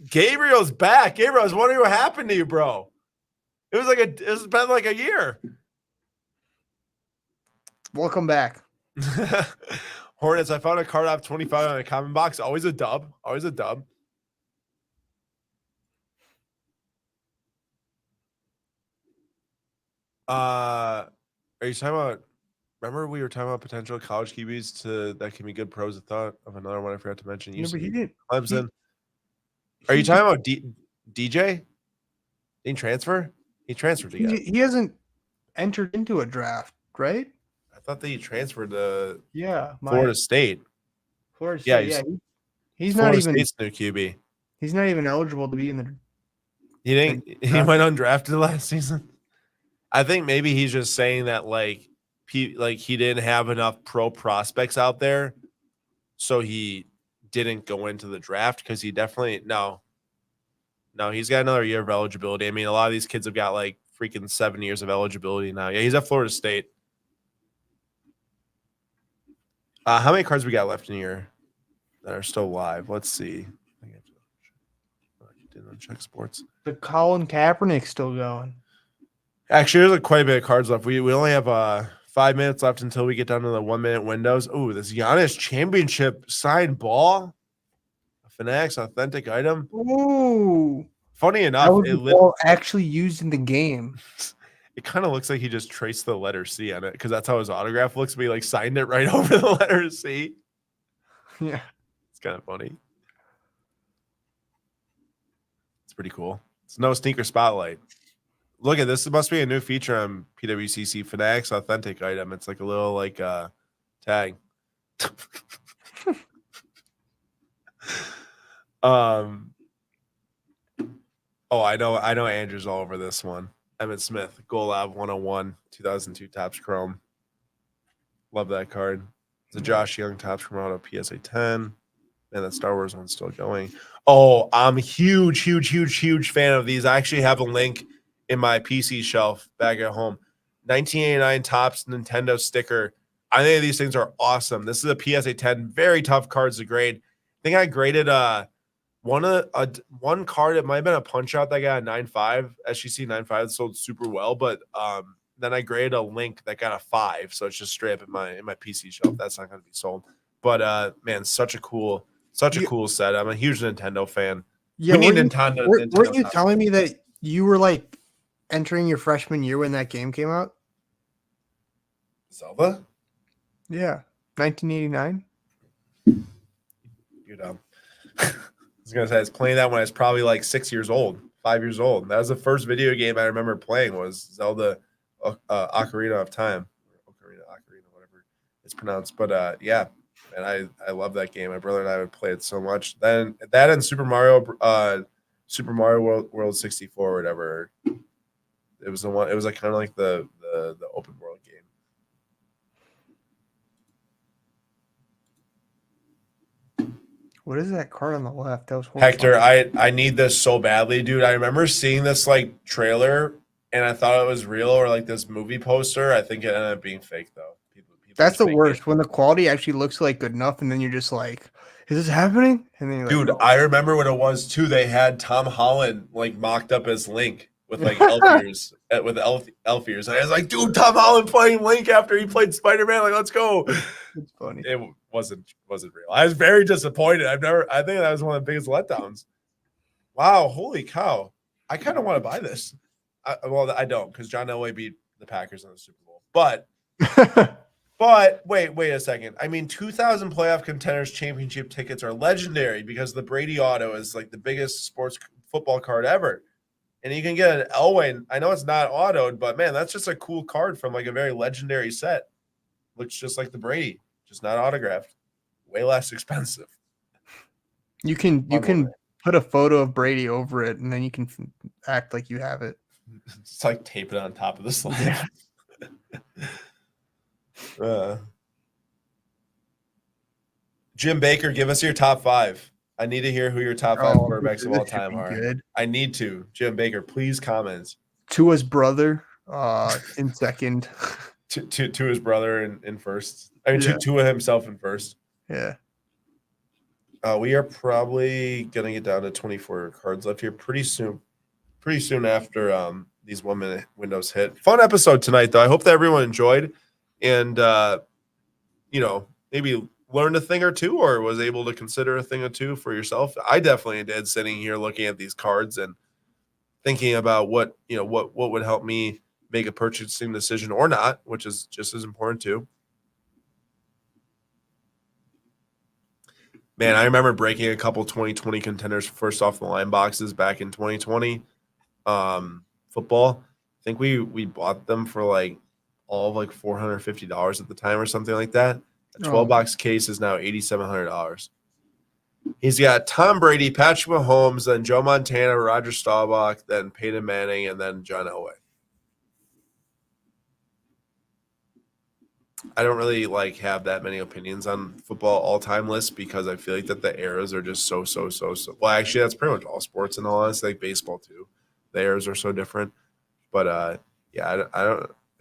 Speaker 1: Gabriel's back. Gabriel, I was wondering what happened to you, bro. It's been like a year.
Speaker 2: Welcome back.
Speaker 1: Hornets. I found a card off 25 on a common box. Always a dub. Always a dub. Are you talking about? Remember we were talking about potential college QBs that can be good pros. I thought of another one I forgot to mention.
Speaker 2: But he didn't.
Speaker 1: Clemson. Are you talking about DJ? Didn't transfer? He transferred again.
Speaker 2: He hasn't entered into a draft, right?
Speaker 1: I thought that he transferred to
Speaker 2: Florida
Speaker 1: State.
Speaker 2: Florida State.
Speaker 1: Yeah,
Speaker 2: he's
Speaker 1: Florida
Speaker 2: not even
Speaker 1: State's new QB.
Speaker 2: He's not even eligible to be in the.
Speaker 1: He went undrafted last season. I think maybe he's just saying that he didn't have enough pro prospects out there, so he didn't go into the draft because he definitely no, he's got another year of eligibility. I mean, a lot of these kids have got like freaking 7 years of eligibility now. Yeah, he's at Florida State. How many cards we got left in here that are still live? Let's see. I didn't check sports.
Speaker 2: The Colin Kaepernick's still going.
Speaker 1: Actually, there's quite a bit of cards left. We only have 5 minutes left until we get down to the 1 minute windows. Oh, this Giannis championship signed ball. Fanatics authentic item.
Speaker 2: Ooh.
Speaker 1: Funny
Speaker 2: That
Speaker 1: enough,
Speaker 2: was the ball actually used in the game.
Speaker 1: it kind of looks like he just traced the letter C on it because that's how his autograph looks. But he like signed it right over the letter C.
Speaker 2: Yeah.
Speaker 1: It's kind of funny. It's pretty cool. It's no sneaker spotlight. Look at this. It must be a new feature on PWCC Fanatics authentic item. It's like a little like tag. Oh, I know Andrew's all over this one. Emmett Smith, Goal Lab 101, 2002 Topps Chrome. Love that card. It's a Josh Young Topps Chrome auto PSA 10. Man, that Star Wars one's still going. Oh, I'm huge fan of these. I actually have a link in my PC shelf back at home. 1989 Topps Nintendo sticker. I think these things are awesome. This is a PSA 10. Very tough cards to grade. I think I graded one card. It might have been a punch out that got a 9.5. SGC 9.5 sold super well, but then I graded a link that got a 5. So it's just straight up in my PC shelf. That's not going to be sold. But man, such a cool set. I'm a huge Nintendo fan.
Speaker 2: Yeah,
Speaker 1: we need Nintendo.
Speaker 2: Weren't you telling me that you were like entering your freshman year when that game came out?
Speaker 1: Zelda?
Speaker 2: Yeah, 1989.
Speaker 1: You're dumb. I was gonna say I was playing that when I was probably like 5 years old. That was the first video game I remember playing was Zelda Ocarina of Time. Ocarina, whatever it's pronounced. But yeah. And I love that game. My brother and I would play it so much. Then that and Super Mario World 64 or whatever. It was the one. It was like kind of like the open world game.
Speaker 2: What is that card on the left? That was
Speaker 1: Hector. I need this so badly, dude. I remember seeing this like trailer and I thought it was real or like this movie poster. I think it ended up being fake though.
Speaker 2: That's the worst when the quality actually looks like good enough, and then you're just like, "Is this happening?" And then
Speaker 1: dude,
Speaker 2: like,
Speaker 1: I remember when it was too. They had Tom Holland like mocked up as Link with like elf ears, with elf ears. And I was like, dude, Tom Holland playing Link after he played Spider-Man. Like, let's go.
Speaker 2: It's funny.
Speaker 1: It wasn't real. I was very disappointed. I think that was one of the biggest letdowns. Wow, holy cow! I kind of want to buy this. Well, I don't because John Elway beat the Packers in the Super Bowl, but. But wait a second. I mean, 2000 playoff contenders championship tickets are legendary because the Brady auto is like the biggest sports football card ever. And you can get an Elway. I know it's not autoed, but man, that's just a cool card from like a very legendary set. Looks just like the Brady, just not autographed. Way less expensive.
Speaker 2: You can put a photo of Brady over it, and then you can act like you have it.
Speaker 1: It's like tape it on top of the slab. Jim Baker, give us your top 5. I need to hear who your top 5 quarterbacks of all time are. Good. I need to. Jim Baker, please comment.
Speaker 2: Tua's brother in second.
Speaker 1: to his brother in first. I mean, Tua himself in first.
Speaker 2: Yeah.
Speaker 1: We are probably gonna get down to 24 cards left here pretty soon. Pretty soon after these 1 minute windows hit. Fun episode tonight, though. I hope that everyone enjoyed. And maybe learned a thing or two or was able to consider a thing or two for yourself. I definitely did, sitting here looking at these cards and thinking about what would help me make a purchasing decision or not, which is just as important too. Man, I remember breaking a couple 2020 contenders first off the line boxes back in 2020 football. I think we bought them for like all of like $450 at the time or something like that. A 12-box case is now $8,700. He's got Tom Brady, Patrick Mahomes, then Joe Montana, Roger Staubach, then Peyton Manning, and then John Elway. I don't really have that many opinions on football all-time lists because I feel like that the eras are just so. Well, actually, that's pretty much all sports in all honesty, like baseball too. The eras are so different. But I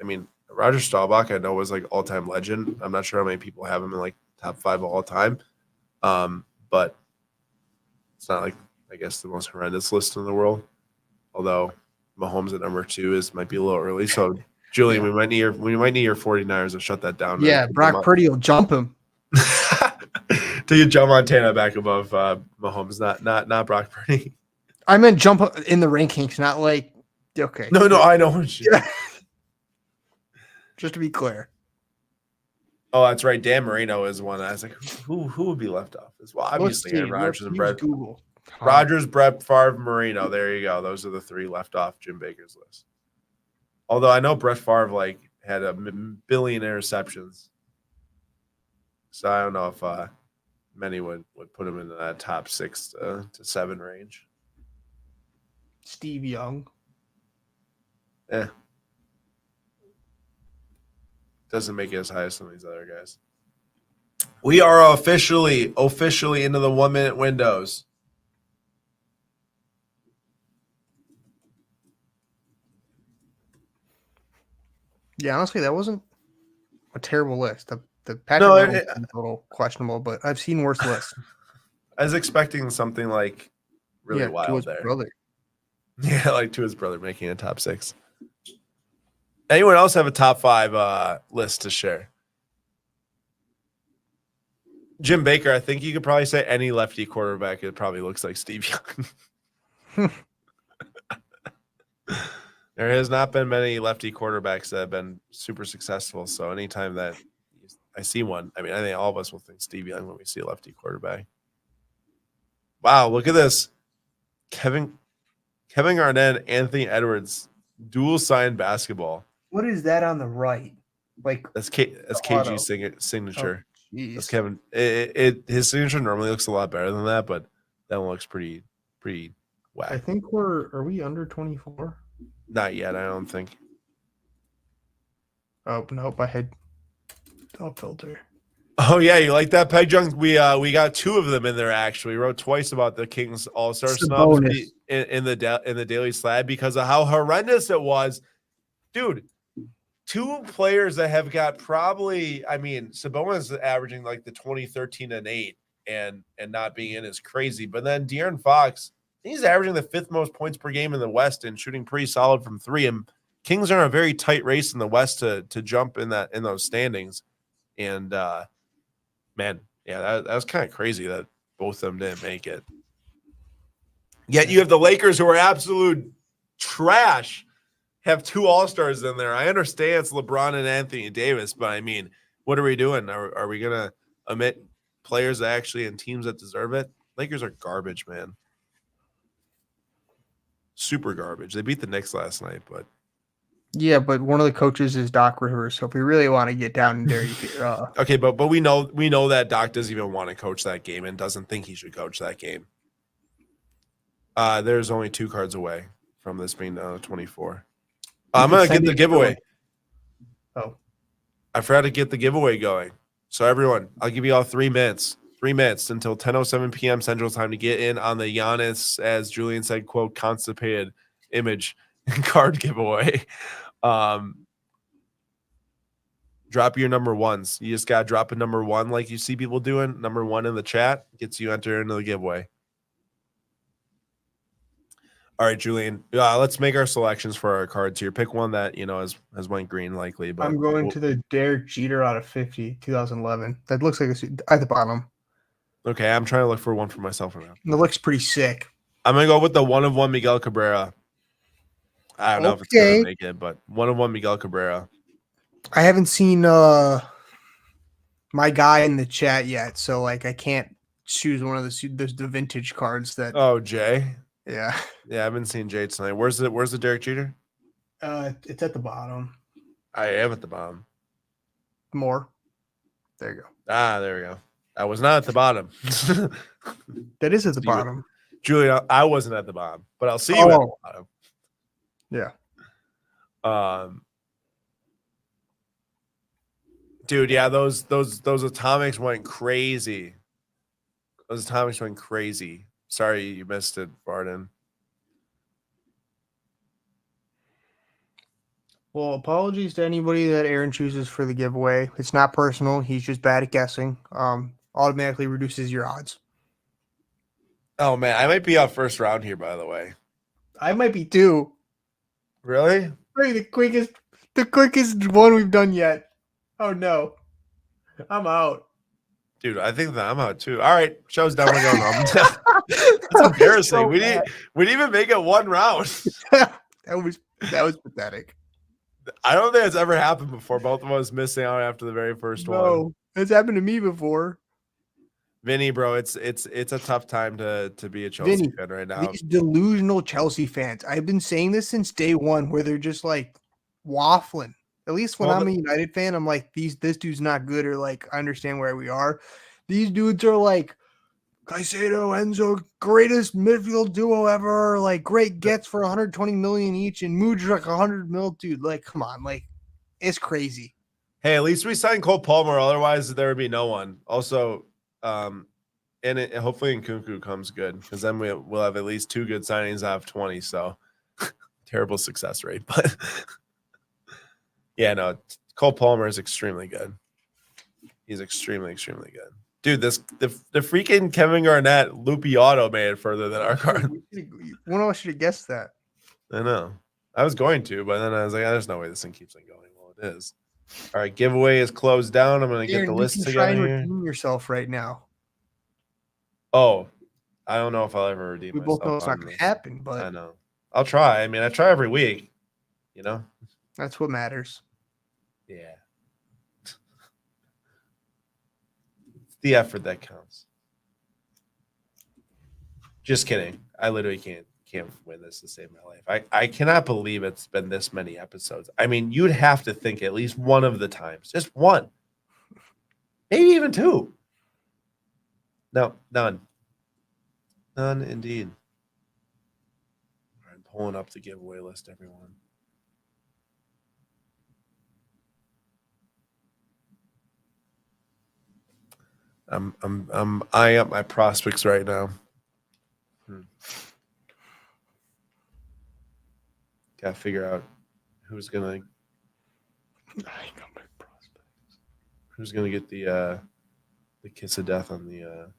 Speaker 1: mean, Roger Staubach, I know, was like all-time legend. I'm not sure how many people have him in like top 5 of all time. But it's not like, I guess, the most horrendous list in the world. Although Mahomes at number 2 might be a little early. So Julian, we might need your 49ers to shut that down.
Speaker 2: Yeah, Brock Purdy will jump him.
Speaker 1: Take Joe Montana back above Mahomes, not Brock Purdy.
Speaker 2: I meant jump in the rankings, not like okay.
Speaker 1: No, I know.
Speaker 2: Just to be clear.
Speaker 1: Oh, that's right. Dan Marino is one. I was like, who would be left off? Well, obviously Aaron Rodgers and Brett.
Speaker 2: Google.
Speaker 1: Rodgers, Brett Favre, Marino. There you go. Those are the three left off Jim Baker's list. Although I know Brett Favre had a billion interceptions, so I don't know if many would put him into that top 6 to 7 range.
Speaker 2: Steve Young.
Speaker 1: Doesn't make it as high as some of these other guys. We are officially into the 1 minute windows.
Speaker 2: Yeah, honestly, that wasn't a terrible list. The Patrick is a little questionable, but I've seen worse lists.
Speaker 1: I was expecting something like really wild
Speaker 2: to his
Speaker 1: there.
Speaker 2: Brother.
Speaker 1: Yeah, like to his brother making a top 6. Anyone else have a top 5 list to share? Jim Baker, I think you could probably say any lefty quarterback. It probably looks like Steve Young. There has not been many lefty quarterbacks that have been super successful. So anytime that I see one, I mean, I think all of us will think Steve Young when we see a lefty quarterback. Wow, look at this. Kevin Garnett, Anthony Edwards, dual signed basketball.
Speaker 2: What is that on the right? Like
Speaker 1: that's KG's signature.
Speaker 2: Oh,
Speaker 1: that's Kevin. His signature normally looks a lot better than that, but that one looks pretty whack.
Speaker 2: I think are we under 24?
Speaker 1: Not yet, I don't think.
Speaker 2: Oh nope, I had top filter.
Speaker 1: Oh yeah, you like that, Peg Junk? We got 2 of them in there actually. We wrote twice about the Kings All-Star snubs in the Daily Slab because of how horrendous it was. Dude, 2 players that have got probably, I mean, Sabonis is averaging like the 2013 and 8 and not being in is crazy. But then De'Aaron Fox, he's averaging the 5th most points per game in the West and shooting pretty solid from 3. And Kings are in a very tight race in the West to jump in those standings. And man, yeah, that was kind of crazy that both of them didn't make it. Yet you have the Lakers, who are absolute trash, have 2 All-Stars in there. I understand it's LeBron and Anthony Davis, but I mean, what are we doing? Are we gonna omit players that actually and teams that deserve it? Lakers are garbage, man. Super garbage. They beat the Knicks last night, but
Speaker 2: yeah, but one of the coaches is Doc Rivers. So if we really want to get down and dirty,
Speaker 1: okay, but we know that Doc doesn't even want to coach that game and doesn't think he should coach that game. There's only 2 cards away from this being 24. I'm gonna get the giveaway.
Speaker 2: Oh,
Speaker 1: I forgot to get the giveaway going. So everyone, I'll give you all 3 minutes. 3 minutes until 10:07 p.m. Central Time to get in on the Giannis, as Julian said, quote, constipated image card giveaway. Drop your number 1s. You just gotta drop a number 1 like you see people doing. Number 1 in the chat gets you entered into the giveaway. All right, Julian. Let's make our selections for our cards here. Pick one that has went green likely. But
Speaker 2: I'm going to the Derek Jeter out of 50, 2011. That looks like at the bottom.
Speaker 1: Okay, I'm trying to look for one for myself right now.
Speaker 2: It looks pretty sick.
Speaker 1: I'm gonna go with the 1 of 1 Miguel Cabrera. I don't know if it's gonna make it, but 1 of 1 Miguel Cabrera.
Speaker 2: I haven't seen my guy in the chat yet, so like I can't choose one of the vintage cards that.
Speaker 1: Oh, Jay.
Speaker 2: Yeah.
Speaker 1: Yeah, I haven't seen Jay tonight. Where's the Derek Jeter?
Speaker 2: It's at the bottom.
Speaker 1: I am at the bottom.
Speaker 2: More. There you go.
Speaker 1: There we go. I was not at the bottom.
Speaker 2: That is at the bottom.
Speaker 1: Julian, I wasn't at the bottom, but I'll see you at the bottom.
Speaker 2: Yeah.
Speaker 1: Dude, yeah, those atomics went crazy. Those atomics went crazy. Sorry you missed it, Barden.
Speaker 2: Well, apologies to anybody that Aaron chooses for the giveaway. It's not personal. He's just bad at guessing. Automatically reduces your odds.
Speaker 1: Oh man, I might be out first round here, by the way.
Speaker 2: I might be too.
Speaker 1: Really?
Speaker 2: The quickest one we've done yet. Oh no. I'm out.
Speaker 1: Dude, I think that I'm out too. All right, show's done. We're going home. That's embarrassing.
Speaker 2: So
Speaker 1: We didn't even make it one round.
Speaker 2: that was pathetic.
Speaker 1: I don't think it's ever happened before. Both of us missing out after the very first one.
Speaker 2: No, it's happened to me before.
Speaker 1: Vinny, bro, it's a tough time to be a Chelsea
Speaker 2: Vinny,
Speaker 1: fan right now.
Speaker 2: these delusional Chelsea fans. I've been saying this since day one, where they're just like waffling. At least when I'm a United fan, I'm like, this dude's not good, or like I understand where we are. These dudes are like Caicedo, Enzo, greatest midfield duo ever. Like great gets for 120 million each, and Mudryk 100 mil, dude. Like, come on, like it's crazy.
Speaker 1: Hey, at least we signed Cole Palmer. Otherwise, there would be no one. Also, and hopefully Nkunku comes good, because then we'll have at least 2 good signings out of 20. So terrible success rate, but yeah, no, Cole Palmer is extremely good. He's extremely good. Dude, the freaking Kevin Garnett loopy auto made it further than our card.
Speaker 2: One of us should have guessed that.
Speaker 1: I know. I was going to, but then I was like, there's no way this thing keeps on going. Well, it is. All right, giveaway is closed down. I'm going to get the list together
Speaker 2: try and
Speaker 1: here.
Speaker 2: redeem yourself right now.
Speaker 1: Oh, I don't know if I'll ever redeem myself.
Speaker 2: We both know it's not going to happen, but
Speaker 1: I know. I'll try. I mean, I try every week, you know?
Speaker 2: That's what matters.
Speaker 1: Yeah. It's the effort that counts. Just kidding. I literally can't win this to save my life. I cannot believe it's been this many episodes. I mean, you'd have to think at least one of the times. Just one. Maybe even 2. No, none. None indeed. I'm pulling up the giveaway list, everyone. I'm eyeing up my prospects right now. Gotta figure out who's gonna get the kiss of death on the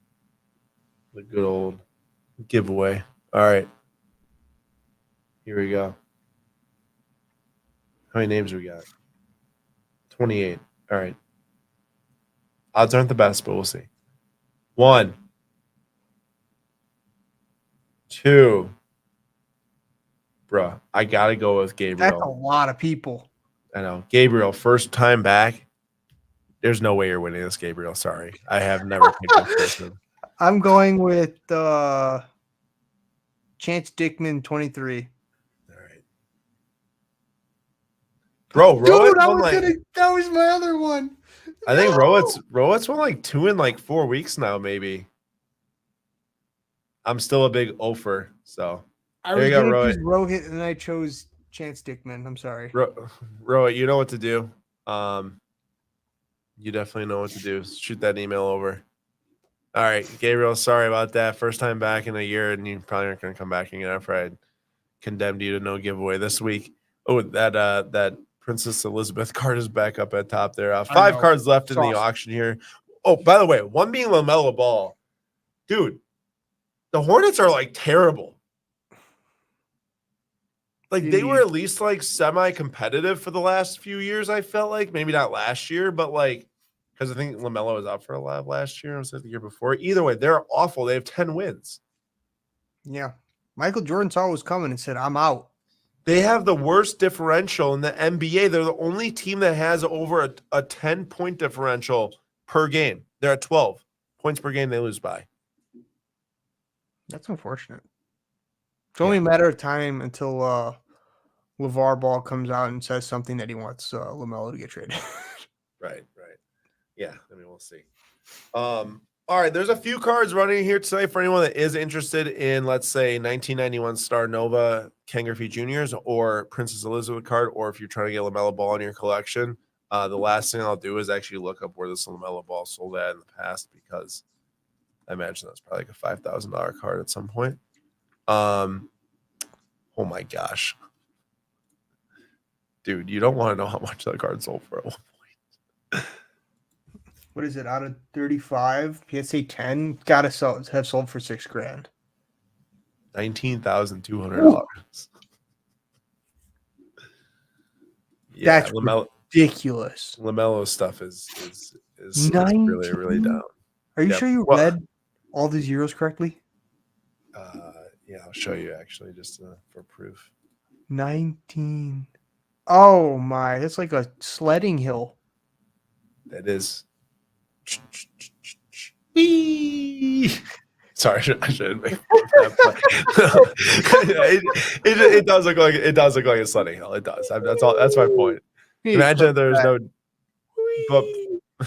Speaker 1: good old giveaway. All right, here we go. How many names we got? 28. All right. Odds aren't the best, but we'll see. 1, 2. Bruh, I gotta go with Gabriel.
Speaker 2: That's a lot of people.
Speaker 1: I know. Gabriel, first time back. There's no way you're winning this, Gabriel. Sorry. I have never picked this person.
Speaker 2: I'm going with Chance Dickman 23.
Speaker 1: All right. Bro,
Speaker 2: dude, that was my other one.
Speaker 1: I think Rowett's won like 2 in like 4 weeks now, maybe. I'm still a big ofer, so
Speaker 2: I was going to choose Rohit, and I chose Chance Dickman. I'm sorry.
Speaker 1: Rowett, you know what to do. You definitely know what to do. Shoot that email over. All right, Gabriel, sorry about that. First time back in a year, and you probably aren't going to come back again after I condemned you to no giveaway this week. Oh, that Princess Elizabeth card is back up at top there. 5 cards left in the auction here. Oh, by the way, one being LaMelo Ball. Dude, the Hornets are like terrible. Like they were at least like semi-competitive for the last few years, I felt like. Maybe not last year, but like, because I think LaMelo was out for a lot last year. I was the year before. Either way, they're awful. They have 10 wins.
Speaker 2: Yeah. Michael Jordan saw what was coming and said, I'm out.
Speaker 1: They have the worst differential in the NBA. They're the only team that has over a 10-point differential per game. They're at 12 points per game they lose by.
Speaker 2: That's unfortunate. It's only a matter of time until LeVar Ball comes out and says something that he wants LaMelo to get traded.
Speaker 1: Right. Yeah, I mean, we'll see. All right, there's a few cards running here today for anyone that is interested in, let's say, 1991 Star Nova Ken Griffey Jr.'s or Princess Elizabeth card, or if you're trying to get LaMelo Ball in your collection. The last thing I'll do is actually look up where this LaMelo Ball sold at in the past, because I imagine that's probably like a $5,000 card at some point. Oh my gosh. Dude, you don't want to know how much that card sold for at one point.
Speaker 2: What is it, out of 35? PSA 10? Gotta have sold for $6,000.
Speaker 1: $19,200.
Speaker 2: Yeah, that's ridiculous.
Speaker 1: LaMelo's stuff is really, really down.
Speaker 2: Are you
Speaker 1: Yep.
Speaker 2: sure you
Speaker 1: Well,
Speaker 2: read all the zeros correctly?
Speaker 1: Yeah, I'll show you actually just for proof.
Speaker 2: 19. Oh my, that's like a sledding hill.
Speaker 1: That is. Whee! Sorry, I shouldn't make fun of that, but it does look like a sledding hill. It does. That's all. That's my point.
Speaker 2: You need to
Speaker 1: Imagine
Speaker 2: clip
Speaker 1: if there's
Speaker 2: that.
Speaker 1: no,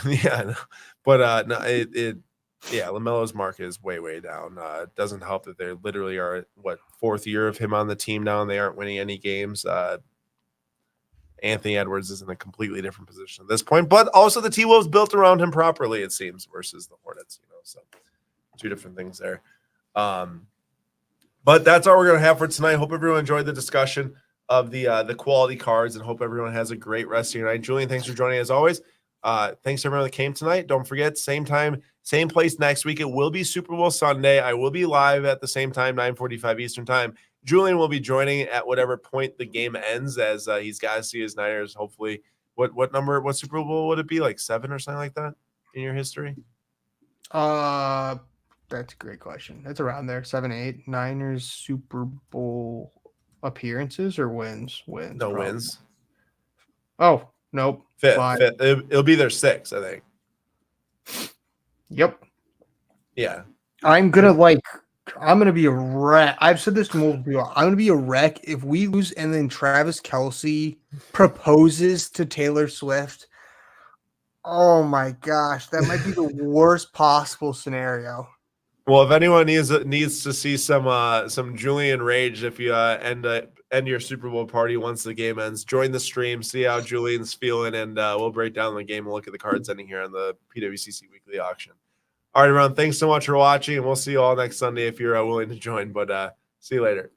Speaker 1: but yeah, I know. But no, yeah, LaMelo's market is way down. It doesn't help that they literally are fourth year of him on the team now, and they aren't winning any games. Anthony Edwards is in a completely different position at this point, but also the T-Wolves built around him properly, it seems, versus the Hornets. So two different things there. But that's all we're gonna have for tonight. Hope everyone enjoyed the discussion of the quality cards, and hope everyone has a great rest of your night. Julian, thanks for joining as always. Thanks to everyone that came tonight. Don't forget, same time, same place next week. It will be Super Bowl Sunday. I will be live at the same time, 9:45 Eastern time. Julian will be joining at whatever point the game ends, as he's got to see his Niners. Hopefully, what Super Bowl would it be, like 7 or something like that in your history?
Speaker 2: That's a great question. That's around there. 7, 8. Niners Super Bowl appearances or wins? Wins.
Speaker 1: No
Speaker 2: probably.
Speaker 1: wins.
Speaker 2: Oh, nope.
Speaker 1: Fifth. It'll be their 6th, I think.
Speaker 2: Yep.
Speaker 1: Yeah.
Speaker 2: I'm gonna be a wreck. I've said this to multiple people. I'm gonna be a wreck if we lose and then Travis Kelce proposes to Taylor Swift. Oh my gosh, that might be the worst possible scenario.
Speaker 1: Well, if anyone needs to see some Julian rage, if you end your Super Bowl party once the game ends, join the stream, see how Julian's feeling, and we'll break down the game and look at the cards ending here on the PWCC Weekly Auction. All right, everyone, thanks so much for watching, and we'll see you all next Sunday if you're willing to join. But see you later.